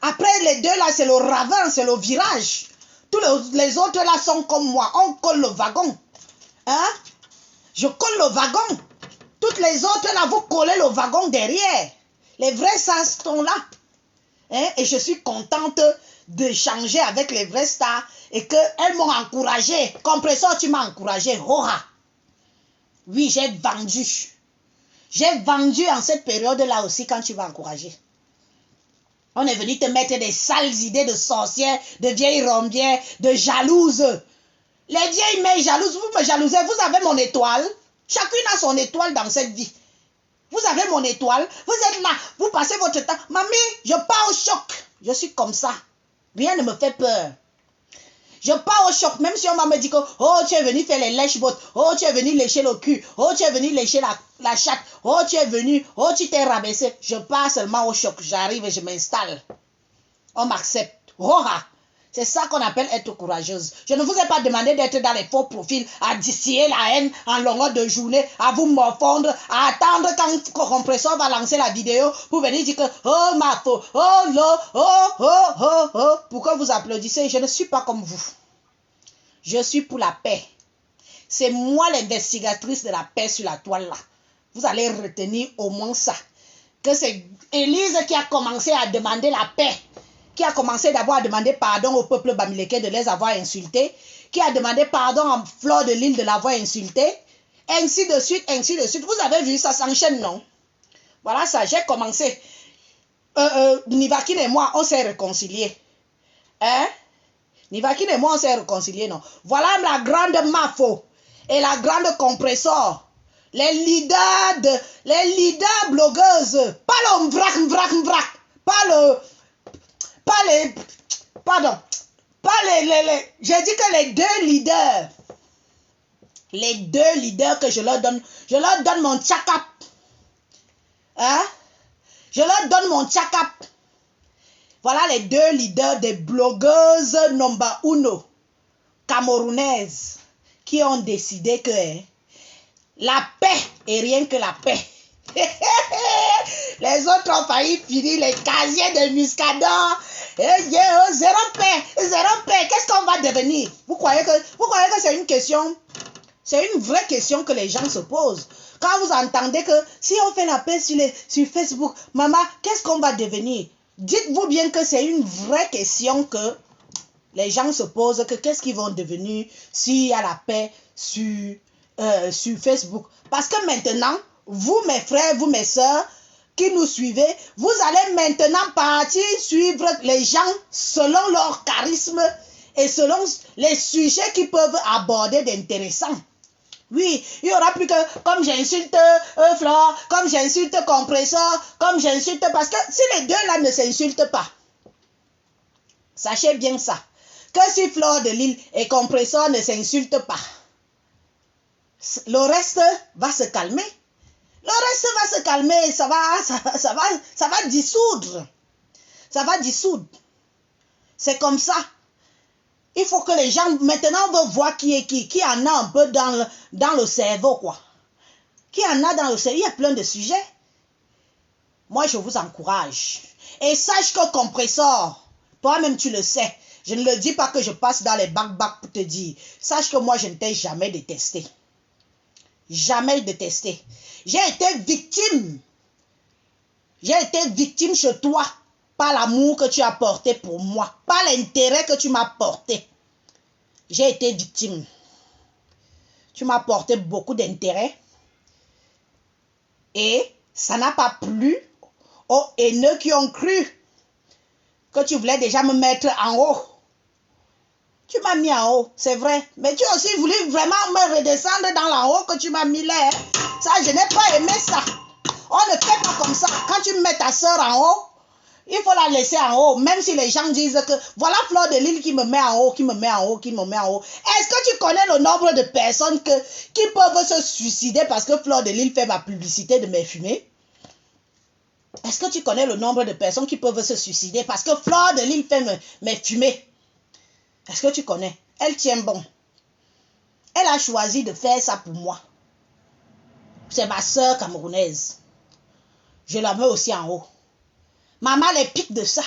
[SPEAKER 2] Après, les deux là, c'est le ravin, c'est le virage. Tous les autres là sont comme moi. On colle le wagon. Hein? Je colle le wagon. Toutes les autres là, vous collez le wagon derrière. Les vrais stars sont là. Hein? Et je suis contente d'échanger avec les vrais stars et qu'elles m'ont encouragé. Compressor, tu m'as encouragé. Hora. Oui, j'ai vendu. J'ai vendu en cette période-là aussi quand tu m'as encouragé. On est venu te mettre des sales idées de sorcières, de vieilles rombières, de jalouses. Les vieilles mères jalouses, vous me jalousez, vous avez mon étoile. Chacune a son étoile dans cette vie. Vous avez mon étoile, vous êtes là, vous passez votre temps. Mamie, je pars au choc. Je suis comme ça. Rien ne me fait peur. Je pars au choc, même si on m'a dit que oh, tu es venu faire les lèche-bottes, oh, tu es venu lécher le cul, oh, tu es venu lécher la chatte, oh, tu es venu, oh, tu t'es rabaissé. Je pars seulement au choc, j'arrive et je m'installe. On m'accepte. Oh, c'est ça qu'on appelle être courageuse. Je ne vous ai pas demandé d'être dans les faux profils, à distiller la haine en longueur de journée, à vous morfondre, à attendre quand Compressor va lancer la vidéo pour venir dire que oh ma faute, oh là, oh. Pourquoi vous applaudissez? Je ne suis pas comme vous. Je suis pour la paix. C'est moi l'investigatrice de la paix sur la toile là. Vous allez retenir au moins ça. Que c'est Élise qui a commencé à demander la paix. Qui a commencé d'abord à demander pardon au peuple bamileke de les avoir insultés, qui a demandé pardon à Fleur de Lys de l'avoir insulté, ainsi de suite, ainsi de suite. Vous avez vu, ça s'enchaîne, non? Voilà ça, j'ai commencé. Nivakine et moi, on s'est réconciliés. Hein? Nivakine et moi, on s'est réconciliés, non? Voilà la grande Mafo et la grande Compressor. Les leaders blogueuses. Pas le vrac. J'ai dit que les deux leaders que je leur donne mon tchakap. Hein? Je leur donne mon tchakap. Voilà les deux leaders des blogueuses number uno camerounaises qui ont décidé que la paix et rien que la paix. Les autres ont failli finir les casiers de Muscador. Zéro paix. Qu'est-ce qu'on va devenir? Vous croyez que c'est une question? C'est une vraie question que les gens se posent. Quand vous entendez que si on fait la paix sur Facebook, maman, qu'est-ce qu'on va devenir? Dites-vous bien que c'est une vraie question que les gens se posent, que qu'est-ce qu'ils vont devenir s'il y a la paix sur Facebook. Parce que maintenant, vous mes frères, vous mes sœurs, qui nous suivez, vous allez maintenant partir suivre les gens selon leur charisme et selon les sujets qu'ils peuvent aborder d'intéressant. Oui, il n'y aura plus que comme j'insulte Fleur, comme j'insulte Compressor, comme j'insulte... Parce que si les deux là ne s'insultent pas, sachez bien ça, que si Fleur de Lys et Compressor ne s'insultent pas, le reste va se calmer. Le reste va se calmer, ça va dissoudre. Ça va dissoudre. C'est comme ça. Il faut que les gens maintenant veulent voir qui est qui en a un peu dans le cerveau, quoi. Qui en a dans le cerveau. Il y a plein de sujets. Moi, je vous encourage. Et sache que Compressor, toi-même tu le sais. Je ne le dis pas que je passe dans les bacs pour te dire. Sache que moi, je ne t'ai jamais détesté. Jamais détesté. J'ai été victime. J'ai été victime chez toi. Pas l'amour que tu as porté pour moi. Pas l'intérêt que tu m'as porté. J'ai été victime. Tu m'as porté beaucoup d'intérêt. Et ça n'a pas plu aux haineux qui ont cru que tu voulais déjà me mettre en haut. Tu m'as mis en haut, c'est vrai. Mais tu as aussi voulu vraiment me redescendre dans la haut que tu m'as mis là. Ça, je n'ai pas aimé ça. On ne fait pas comme ça. Quand tu mets ta soeur en haut, il faut la laisser en haut. Même si les gens disent que voilà Fleur de Lys qui me met en haut, qui me met en haut, qui me met en haut. Est-ce que tu connais le nombre de personnes qui peuvent se suicider parce que Fleur de Lys fait ma publicité de mes fumées? Est-ce que tu connais le nombre de personnes qui peuvent se suicider parce que Fleur de Lys fait mes fumées? Est-ce que tu connais? Elle tient bon. Elle a choisi de faire ça pour moi. C'est ma soeur camerounaise. Je la mets aussi en haut. Maman les pique de ça.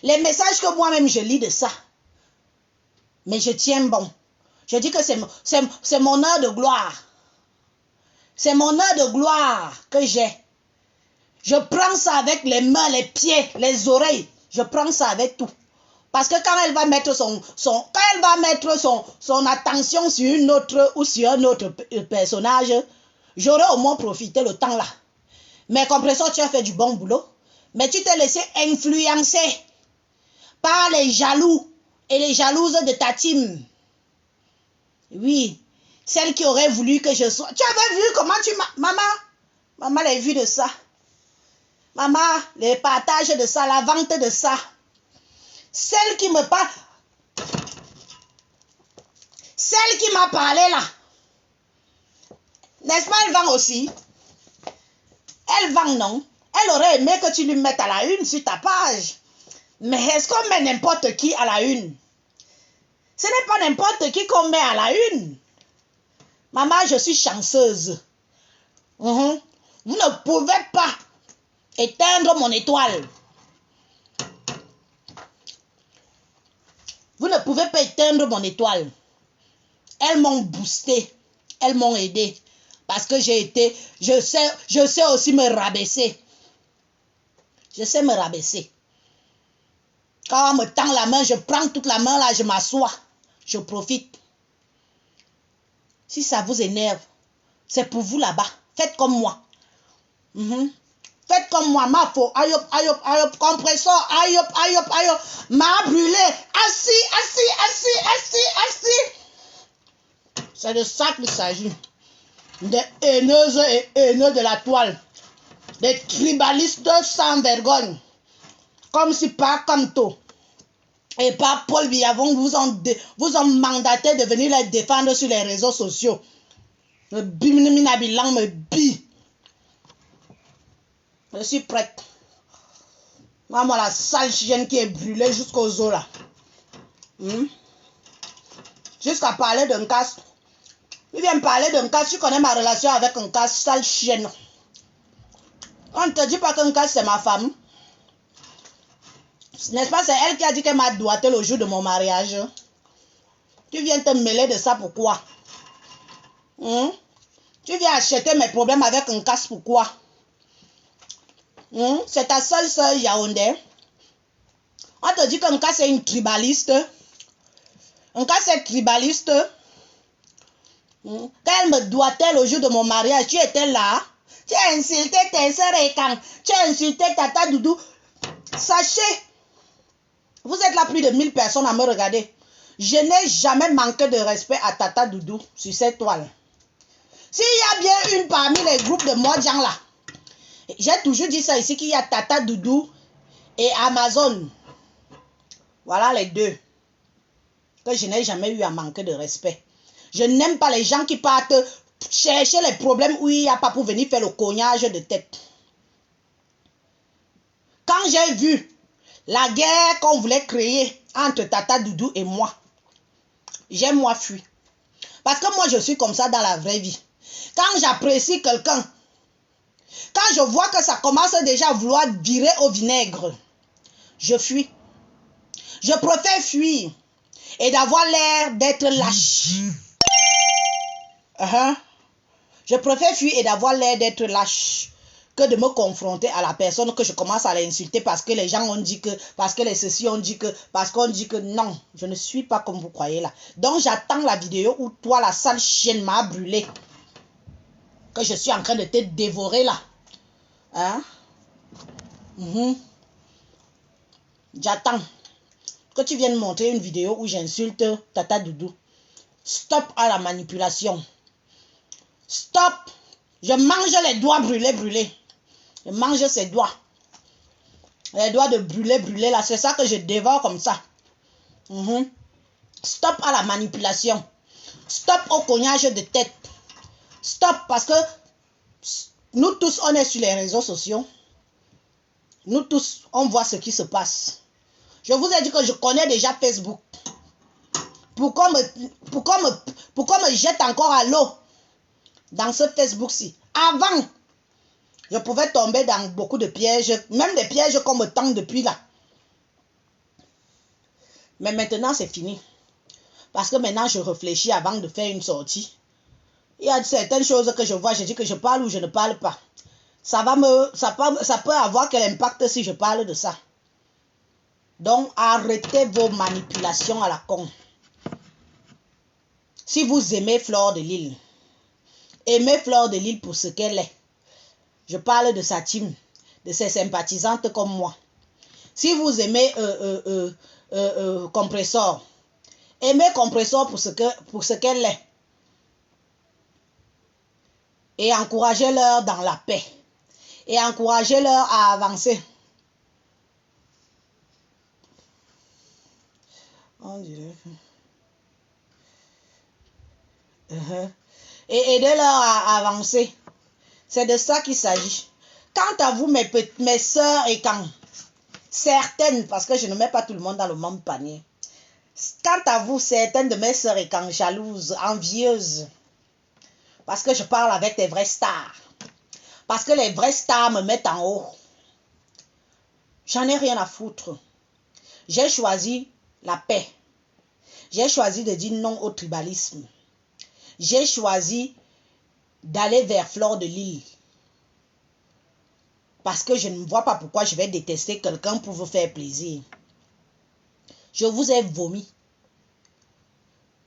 [SPEAKER 2] Les messages que moi-même je lis de ça. Mais je tiens bon. Je dis que c'est mon heure de gloire. C'est mon heure de gloire que j'ai. Je prends ça avec les mains, les pieds, les oreilles. Je prends ça avec tout. Parce que quand elle va mettre son attention sur une autre ou sur un autre personnage, j'aurai au moins profité le temps là. Mais Compressor, tu as fait du bon boulot. Mais tu t'es laissé influencer par les jaloux et les jalouses de ta team. Oui, celle qui aurait voulu que je sois... Tu avais vu comment tu m'as... Maman les vues de ça. Maman, les partages de ça, la vente de ça. Celle qui me parle... Celle qui m'a parlé là. N'est-ce pas, elle vend aussi? Elle vend, non? Elle aurait aimé que tu lui mettes à la une sur ta page. Mais est-ce qu'on met n'importe qui à la une? Ce n'est pas n'importe qui qu'on met à la une. Maman, je suis chanceuse. Vous ne pouvez pas éteindre mon étoile. Vous ne pouvez pas éteindre mon étoile. Elles m'ont boosté. Elles m'ont aidé. Parce que je sais aussi me rabaisser. Je sais me rabaisser. Quand on me tend la main, je prends toute la main là, je m'assois. Je profite. Si ça vous énerve, c'est pour vous là-bas. Faites comme moi. Faites comme moi. Ma faux. Ayop, ayop, ayop. Compressor. Ayop, ayop, ayop. M'a brûlé. Assis. C'est de ça qu'il s'agit. Des haineuses et haineux de la toile. Des tribalistes sans vergogne. Comme si pas comme toi. Et pas Paul Biavon vous ont mandaté de venir les défendre sur les réseaux sociaux. Le biminabilang me bille. Je suis prête. Moi, la sale chienne qui est brûlée jusqu'aux os là. Jusqu'à parler d'un casse. Tu viens me parler d'un casse. Tu connais ma relation avec un casse, sale chienne. On ne te dit pas qu'un casse c'est ma femme. N'est-ce pas, c'est elle qui a dit qu'elle m'a doigté le jour de mon mariage. Tu viens te mêler de ça, pourquoi? Tu viens acheter mes problèmes avec un casse, pourquoi? C'est ta seule soeur Yaoundé. On te dit qu'un casse est une tribaliste. Un casse est tribaliste. Quand elle me doigtait le jour de mon mariage, tu étais là. Tu as insulté tes soeurs et quand tu as insulté Tata Doudou. Sachez, vous êtes là plus de 1000 personnes à me regarder. Je n'ai jamais manqué de respect à Tata Doudou sur cette toile. S'il y a bien une parmi les groupes de Modjan là, j'ai toujours dit ça ici, qu'il y a Tata Doudou et Amazon. Voilà les deux. Que je n'ai jamais eu à manquer de respect. Je n'aime pas les gens qui partent chercher les problèmes où il n'y a pas pour venir faire le cognage de tête. Quand j'ai vu la guerre qu'on voulait créer entre Tata Doudou et moi, j'ai moi fui. Parce que moi je suis comme ça dans la vraie vie. Quand j'apprécie quelqu'un, quand je vois que ça commence déjà à vouloir virer au vinaigre, je fuis. Je préfère fuir et d'avoir l'air d'être lâche. Je préfère fuir et d'avoir l'air d'être lâche que de me confronter à la personne que je commence à l'insulter parce que les gens ont dit que, parce que les ceci ont dit que, parce qu'on dit que non, je ne suis pas comme vous croyez là. Donc j'attends la vidéo où toi, la sale chienne, m'a brûlé. Que je suis en train de te dévorer là. J'attends que tu viennes montrer une vidéo où j'insulte Tata Doudou. Stop à la manipulation. Stop. Je mange les doigts brûlés. Je mange ces doigts. Les doigts de brûler là. C'est ça que je dévore comme ça. Stop à la manipulation. Stop au cognage de tête. Stop parce que nous tous on est sur les réseaux sociaux. Nous tous on voit ce qui se passe. Je vous ai dit que je connais déjà Facebook. pour qu'on me jette encore à l'eau dans ce Facebook-ci. Avant, je pouvais tomber dans beaucoup de pièges, même des pièges qu'on me tend depuis là. Mais maintenant, c'est fini. Parce que maintenant, je réfléchis avant de faire une sortie. Il y a certaines choses que je vois, je dis que je parle ou je ne parle pas. Ça peut avoir quel impact si je parle de ça. Donc, arrêtez vos manipulations à la con. Si vous aimez Fleur de Lys, aimez Fleur de Lys pour ce qu'elle est. Je parle de sa team, de ses sympathisantes comme moi. Si vous aimez Compressor, aimez Compressor pour ce qu'elle est. Et encouragez-leur dans la paix. Et encouragez-leur à avancer. On dirait. Et aidez-leur à avancer. C'est de ça qu'il s'agit. Quant à vous, mes soeurs et quand certaines, parce que je ne mets pas tout le monde dans le même panier. Quant à vous, certaines de mes soeurs et quand jalouses, envieuses, parce que je parle avec des vraies stars. Parce que les vraies stars me mettent en haut. J'en ai rien à foutre. J'ai choisi la paix. J'ai choisi de dire non au tribalisme. J'ai choisi d'aller vers Fleur de Lys. Parce que je ne vois pas pourquoi je vais détester quelqu'un pour vous faire plaisir. Je vous ai vomi.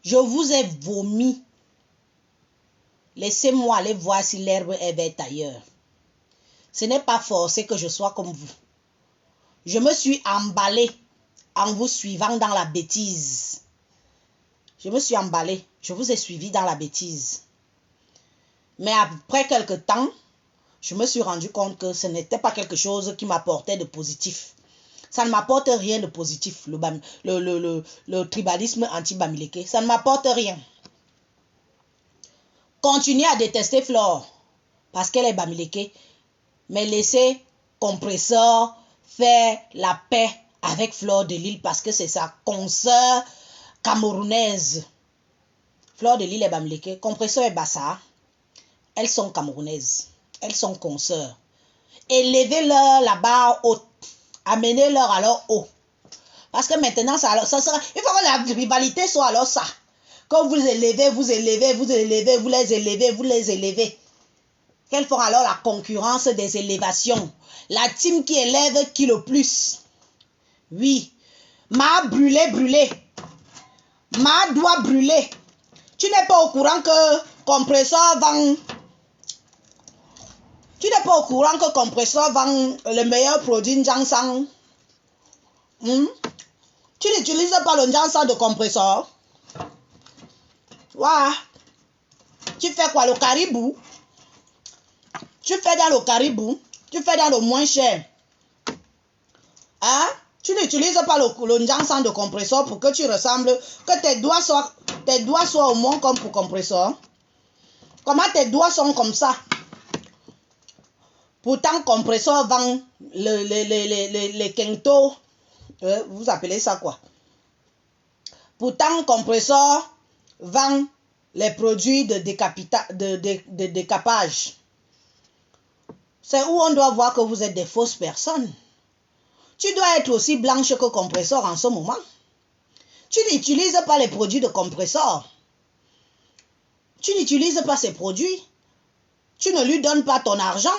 [SPEAKER 2] Je vous ai vomi. Laissez-moi aller voir si l'herbe est verte ailleurs. Ce n'est pas forcé que je sois comme vous. Je me suis emballé en vous suivant dans la bêtise. Je me suis emballé. Je vous ai suivi dans la bêtise. Mais après quelque temps, je me suis rendu compte que ce n'était pas quelque chose qui m'apportait de positif. Ça ne m'apporte rien de positif, le tribalisme anti-Bamileke. Ça ne m'apporte rien. Continuez à détester Flore parce qu'elle est Bamileke, mais laissez Compressor faire la paix avec Fleur de Lys parce que c'est sa consoeur camerounaise. Fleur de Lys est Bamileke, Compressor est Bassa. Elles sont camerounaises. Elles sont consoeurs. Élevez-leur la barre haute. Amenez-leur alors haut. Parce que maintenant, ça sera... Il faut que la rivalité soit alors ça. Quand vous élevez, vous élevez, vous élevez, vous les élevez, vous les élevez. Qu'elles font alors la concurrence des élévations. La team qui élève qui le plus. Oui. Ma brûlé. Ma doigt brûlé. Tu n'es pas au courant que Compressor vend... Tu n'es pas au courant que Compressor vend le meilleur produit Njansang. Tu n'utilises pas le Njansang de Compressor. Ouais. Tu fais quoi, le caribou? Tu fais dans le caribou. Tu fais dans le moins cher. Hein? Tu n'utilises pas le Njansang de Compressor pour que tu ressembles, que tes doigts soient au moins comme pour Compressor. Comment tes doigts sont comme ça? Pourtant, Compressor vend les quintos. Vous appelez ça quoi? Pourtant, Compressor vend les produits de décapage. C'est où on doit voir que vous êtes des fausses personnes. Tu dois être aussi blanche que Compressor en ce moment. Tu n'utilises pas les produits de Compressor. Tu n'utilises pas ces produits. Tu ne lui donnes pas ton argent.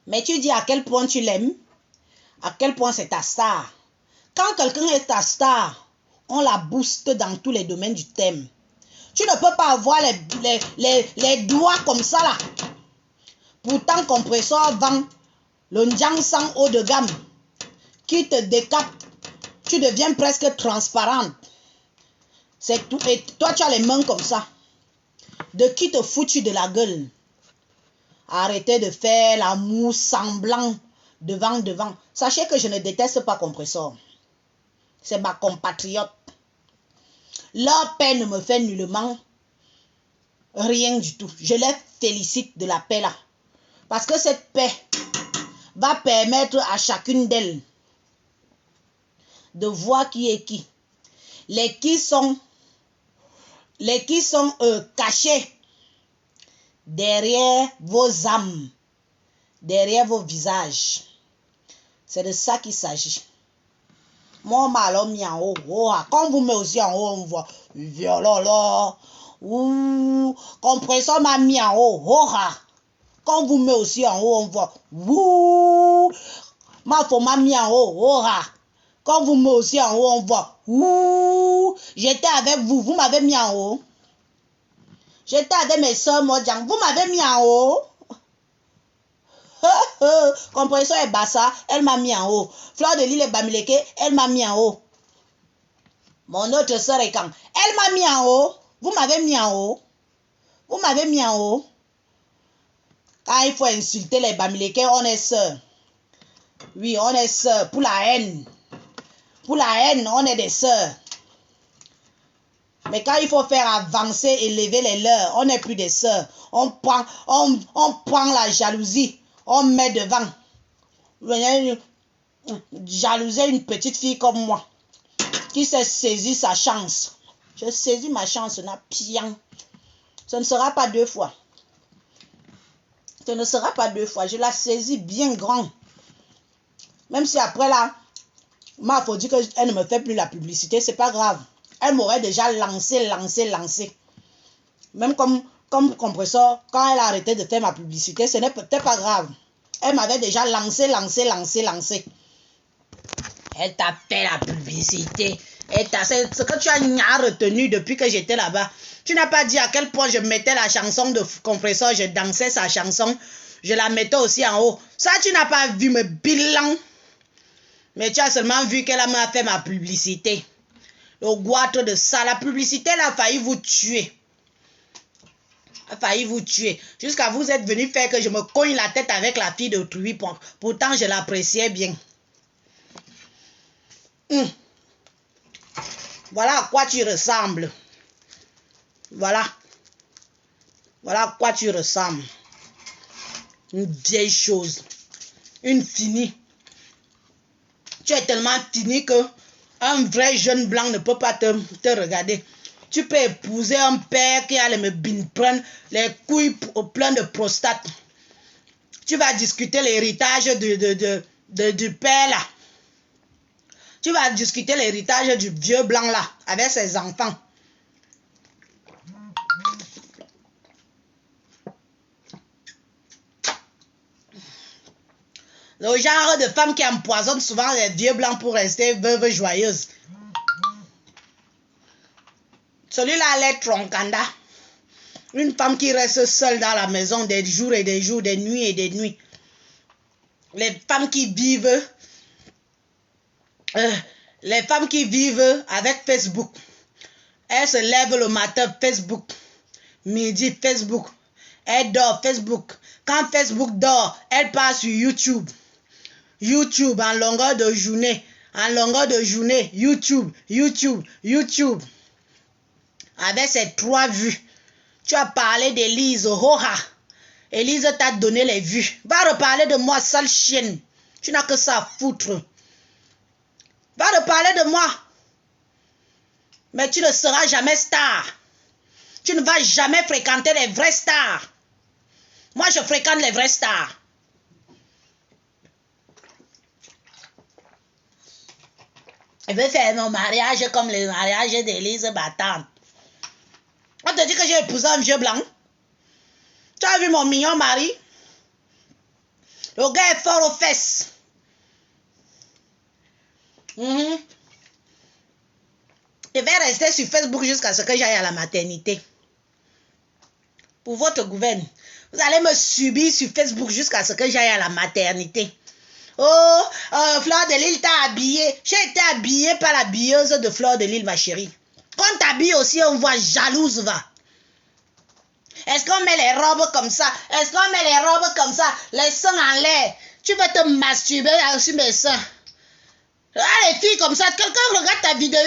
[SPEAKER 2] Mais tu dis à quel point tu l'aimes, à quel point c'est ta star. Quand quelqu'un est ta star, on la booste dans tous les domaines du thème. Tu ne peux pas avoir les doigts comme ça là. Pourtant, Compressor vend le Njansang haut de gamme qui te décape. Tu deviens presque transparente. C'est tout. Et toi, tu as les mains comme ça. De qui te fous-tu de la gueule? Arrêtez de faire l'amour semblant devant. Sachez que je ne déteste pas Compressor. C'est ma compatriote. Leur paix ne me fait nullement rien du tout. Je les félicite de la paix là. Parce que cette paix va permettre à chacune d'elles de voir qui est qui. les qui sont cachés derrière vos âmes, derrière vos visages. C'est de ça qu'il s'agit. Moi, on m'a alors mis en haut. Oh, quand vous mettez aussi en haut, on voit violon là. Ouh, compresseur m'a mis en haut. Oh, quand vous mettez aussi en haut, on voit ouh. Ma femme m'a mis en haut. Oh, quand vous mettez aussi en haut, on voit ouh. J'étais avec vous, vous m'avez mis en haut. J'étais avec mes soeurs Modjang, vous m'avez mis en haut. Compresseur et Bassa, elle m'a mis en haut. Fleur de Lille et Bamileke, elle m'a mis en haut. Mon autre soeur est quand? Elle m'a mis en haut. Vous m'avez mis en haut. Vous m'avez mis en haut. Quand il faut insulter les Bamileke, on est sœurs. Oui, on est sœurs. Pour la haine. Pour la haine, on est des sœurs. Mais quand il faut faire avancer, élever les leurs, on n'est plus des sœurs. On prend la jalousie. On met devant. Jalouser une petite fille comme moi qui s'est saisi sa chance. Je saisis ma chance, n'a pian. Ce ne sera pas 2 fois. Ce ne sera pas 2 fois. Je la saisis bien grand. Même si après là, il faut dire qu'elle ne me fait plus la publicité, c'est pas grave. Elle m'aurait déjà lancé. Même comme compresseur, quand elle a arrêté de faire ma publicité, ce n'est peut-être pas grave. Elle m'avait déjà lancé. Elle t'a fait la publicité. C'est ce que tu as retenu depuis que j'étais là-bas. Tu n'as pas dit à quel point je mettais la chanson de compresseur, je dansais sa chanson, je la mettais aussi en haut. Ça, tu n'as pas vu me bilan. Mais tu as seulement vu qu'elle m'a fait ma publicité. Le goitre de ça, la publicité, elle a failli vous tuer. Jusqu'à vous êtes venu faire que je me cogne la tête avec la fille de Truy. Pourtant, je l'appréciais bien. Voilà à quoi tu ressembles. Voilà à quoi tu ressembles. Une vieille chose. Une finie. Tu es tellement fini que un vrai jeune blanc ne peut pas te regarder. Tu peux épouser un père qui a prendre les couilles pleines de prostate. Tu vas discuter l'héritage du père là. Tu vas discuter l'héritage du vieux blanc là avec ses enfants. Le genre de femme qui empoisonne souvent les vieux blancs pour rester veuve joyeuse. Celui-là, elle est troncanda. Une femme qui reste seule dans la maison des jours et des jours, des nuits et des nuits. Les femmes qui vivent avec Facebook. Elles se lèvent le matin, Facebook. Midi, Facebook. Elle dort, Facebook. Quand Facebook dort, elle passe sur YouTube. YouTube en longueur de journée. YouTube. Avec ses 3 vues. Tu as parlé d'Élise. Élise t'a donné les vues. Va reparler de moi, sale chienne. Tu n'as que ça à foutre. Va reparler de moi. Mais tu ne seras jamais star. Tu ne vas jamais fréquenter les vrais stars. Moi, je fréquente les vrais stars. Je vais faire mon mariage comme le mariage d'Élise Battante. On te dit que j'ai épousé un vieux blanc. Tu as vu mon mignon mari? Le gars est fort aux fesses. Je vais rester sur Facebook jusqu'à ce que j'aille à la maternité. Pour votre gouverne. Vous allez me subir sur Facebook jusqu'à ce que j'aille à la maternité. Oh, Fleur de Lille t'a habillée. J'ai été habillée par la billeuse de Fleur de Lille, ma chérie. Quand t'habilles aussi, on voit jalouse, va. Est-ce qu'on met les robes comme ça? Les seins en l'air. Tu veux te masturber sur mes seins. Ah, les filles comme ça, quelqu'un regarde ta vidéo,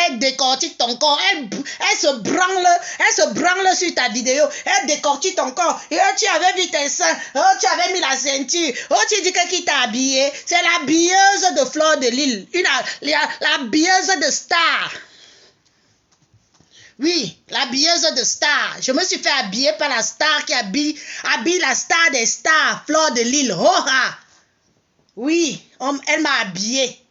[SPEAKER 2] elle décortique ton corps, elle se branle sur ta vidéo, elle décortique ton corps. Et tu avais vu tes seins, tu avais mis la ceinture, tu dis que qui t'a habillé? C'est la billeuse de Fleur de Lille, la billeuse de star. Oui, l'habilleuse de star. Je me suis fait habiller par la star qui habille la star des stars, Fleur de Lille. Oh, ah. Oui, elle m'a habillée.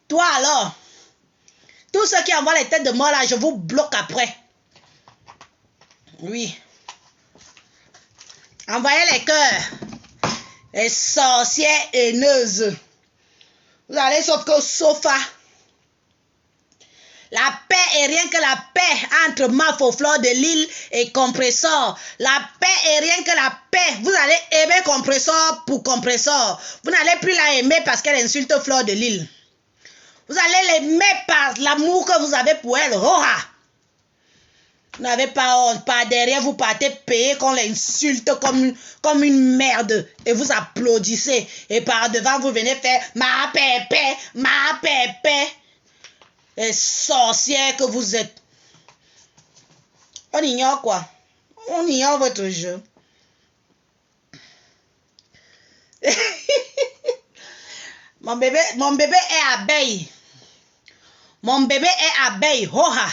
[SPEAKER 2] Toi alors, tous ceux qui envoient les têtes de mort là, je vous bloque après. Oui. Envoyez les cœurs. Les sorcières haineuses. Vous allez sur que sofa. La paix est rien que la paix entre Mafo, Fleur de Lille et Compressor. La paix est rien que la paix. Vous allez aimer Compressor pour Compressor. Vous n'allez plus la aimer parce qu'elle insulte Fleur de Lille. Vous allez l'aimer par l'amour que vous avez pour elle. Oh, ah. Vous n'avez pas honte. Par derrière, vous partez payer qu'on l'insulte comme une merde. Et vous applaudissez. Et par devant, vous venez faire ma pépé, ma pépé. Les sorcières que vous êtes. On ignore quoi? On ignore votre jeu. Mon bébé est abeille. Mon bébé est abeille. Oh, ah.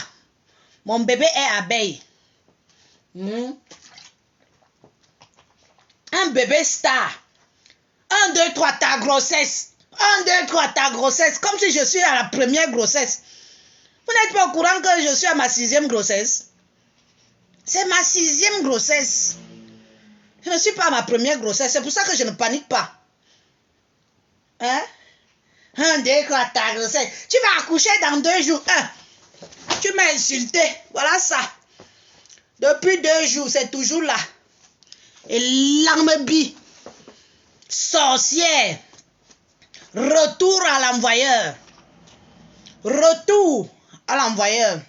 [SPEAKER 2] Mon bébé est abeille. Un bébé star. 1, 2, 3, ta grossesse. 1, 2, 3, ta grossesse. Comme si je suis à la première grossesse. Vous n'êtes pas au courant que je suis à ma 6e grossesse? C'est ma 6e grossesse. Je ne suis pas à ma première grossesse. C'est pour ça que je ne panique pas. Hein? 1, 2, 3, ta grossesse. Tu vas accoucher dans 2 jours. Tu m'as insulté. Voilà ça. Depuis 2 jours, c'est toujours là. Et l'arme-bi. Sorcière. Retour à l'envoyeur. Retour à l'envoyeur.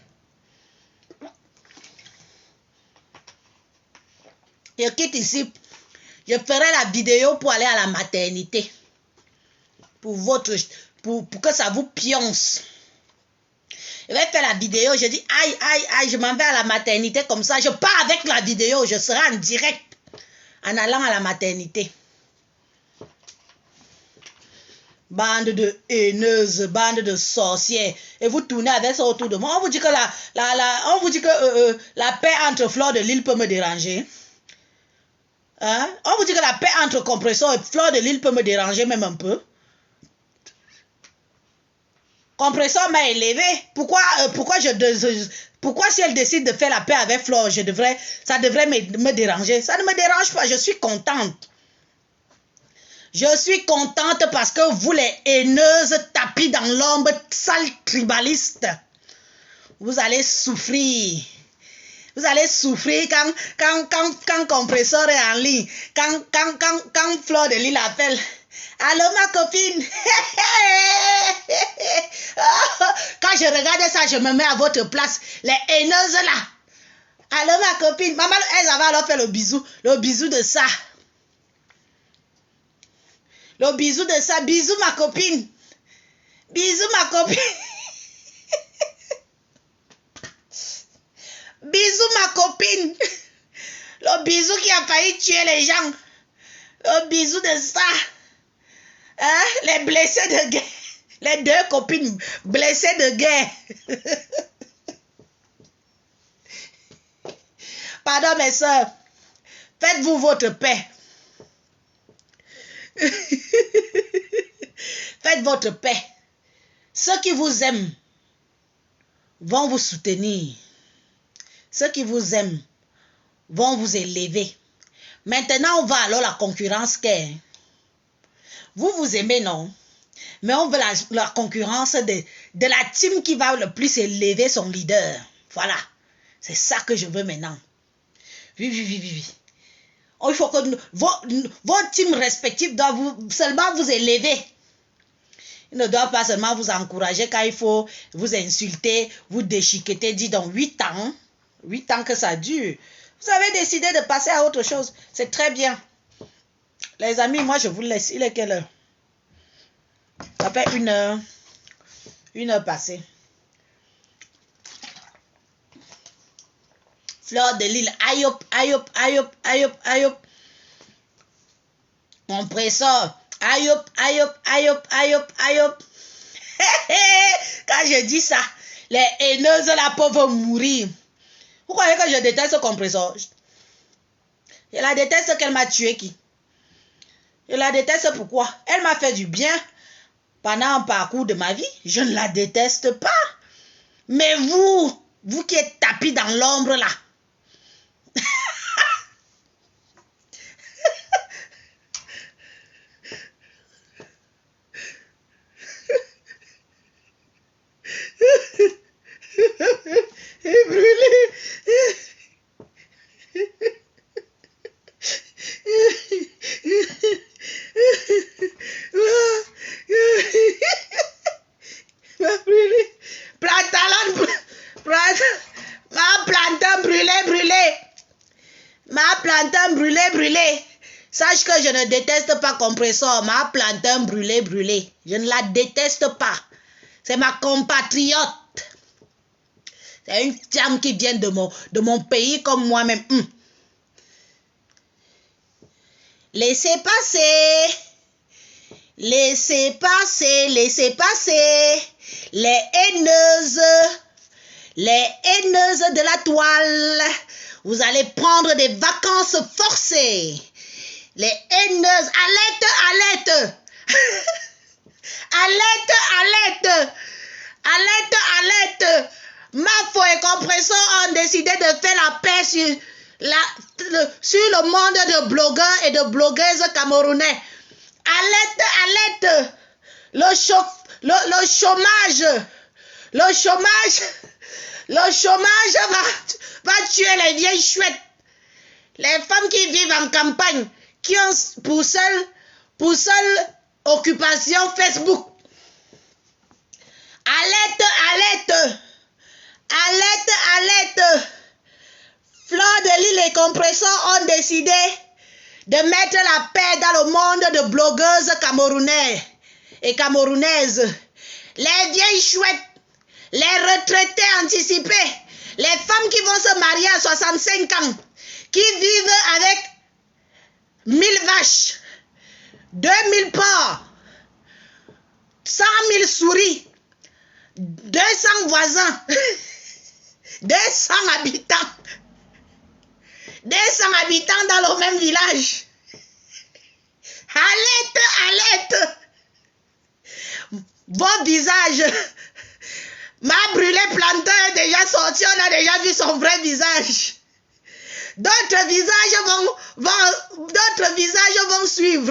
[SPEAKER 2] Je quitte ici. Je ferai la vidéo pour aller à la maternité. Pour que ça vous pionce. Je vais faire la vidéo. Je dis aïe, aïe, aïe, je m'en vais à la maternité comme ça. Je pars avec la vidéo. Je serai en direct en allant à la maternité. Bande de haineuses, bande de sorcières. Et vous tournez avec ça autour de moi. On vous dit que la paix entre Fleur de Lille peut me déranger. Hein? On vous dit que la paix entre Compressor et Fleur de Lille peut me déranger même un peu. Compressor m'a élevé. Pourquoi si elle décide de faire la paix avec Fleur, ça devrait me déranger? Ça ne me dérange pas, je suis contente. Je suis contente parce que vous, les haineuses tapis dans l'ombre, sales tribalistes, vous allez souffrir. Vous allez souffrir quand Compressor est en ligne, quand Fleur de Lille appelle. Allô ma copine. Quand je regarde ça, je me mets à votre place. Les haineuses là. Allô ma copine. Maman, elles avaient alors fait le bisou de ça. Le bisou de ça. Bisous ma copine. Bisous ma copine. Bisous ma copine. Le bisou qui a failli tuer les gens. Le bisou de ça. Hein? Les blessés de guerre. Les 2 copines blessées de guerre. Pardon mes soeurs. Faites-vous votre paix. Faites votre paix. Ceux qui vous aiment vont vous soutenir. Ceux qui vous aiment vont vous élever. Maintenant, on va alors la concurrence qu'est. Vous vous aimez, non? Mais on veut la concurrence de la team qui va le plus élever son leader. Voilà. C'est ça que je veux maintenant. Oui. Il faut que vos teams respectifs doivent seulement vous élever. Ils ne doivent pas seulement vous encourager quand il faut vous insulter, vous déchiqueter. Dis donc 8 ans. 8 ans que ça dure. Vous avez décidé de passer à autre chose. C'est très bien. Les amis, moi je vous laisse. Il est quelle heure? Ça fait 1 heure. 1 heure passée. Fleur de Lille. Aïe hop. Compressor. Aïe hop. Quand je dis ça, les haineuses là peuvent mourir. Vous croyez que je déteste ce compresseur? Je la déteste qu'elle m'a tué qui? Je la déteste pourquoi? Elle m'a fait du bien pendant un parcours de ma vie. Je ne la déteste pas. Mais vous qui êtes tapis dans l'ombre là. Brûlé. Ma plantain brûlé. Sache que je ne déteste pas compresseur. Ma plantain brûlé. Je ne la déteste pas. C'est ma compatriote. C'est une femme qui vient de mon pays comme moi-même. Laissez passer. Laissez passer. Les haineuses de la toile. Vous allez prendre des vacances forcées. Les haineuses. Alerte. Alerte. Mafo et compresseur ont décidé de faire la paix sur le monde de blogueurs et de blogueuses camerounais. Alerte. Le chômage va tuer les vieilles chouettes. Les femmes qui vivent en campagne, qui ont pour seule occupation Facebook. Alerte. Fleur de Lys et compresseurs ont décidé de mettre la paix dans le monde de blogueuses camerounaises et camerounaises. Les vieilles chouettes, les retraités anticipés, les femmes qui vont se marier à 65 ans, qui vivent avec 1000 vaches, 2000 porcs, 100 000 souris, 200 voisins, 200 habitants dans le même village. Alerte. Vos visages. Ma brûlée plantain est déjà sorti, on a déjà vu son vrai visage. D'autres visages vont suivre.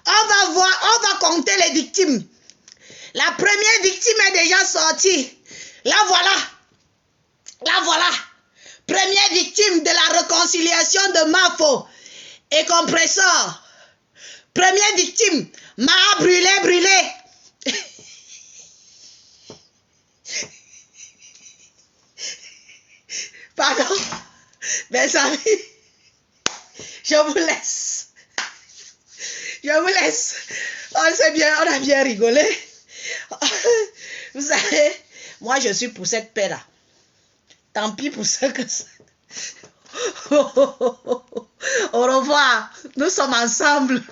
[SPEAKER 2] On va compter les victimes. La première victime est déjà sortie. La voilà. Première victime de la réconciliation de Mafo et compresseur. Première victime, Ma brûlé. Pardon, mes amis, je vous laisse. On a bien rigolé. Vous savez, moi je suis pour cette paix-là. Tant pis pour ce que c'est. Au revoir, nous sommes ensemble.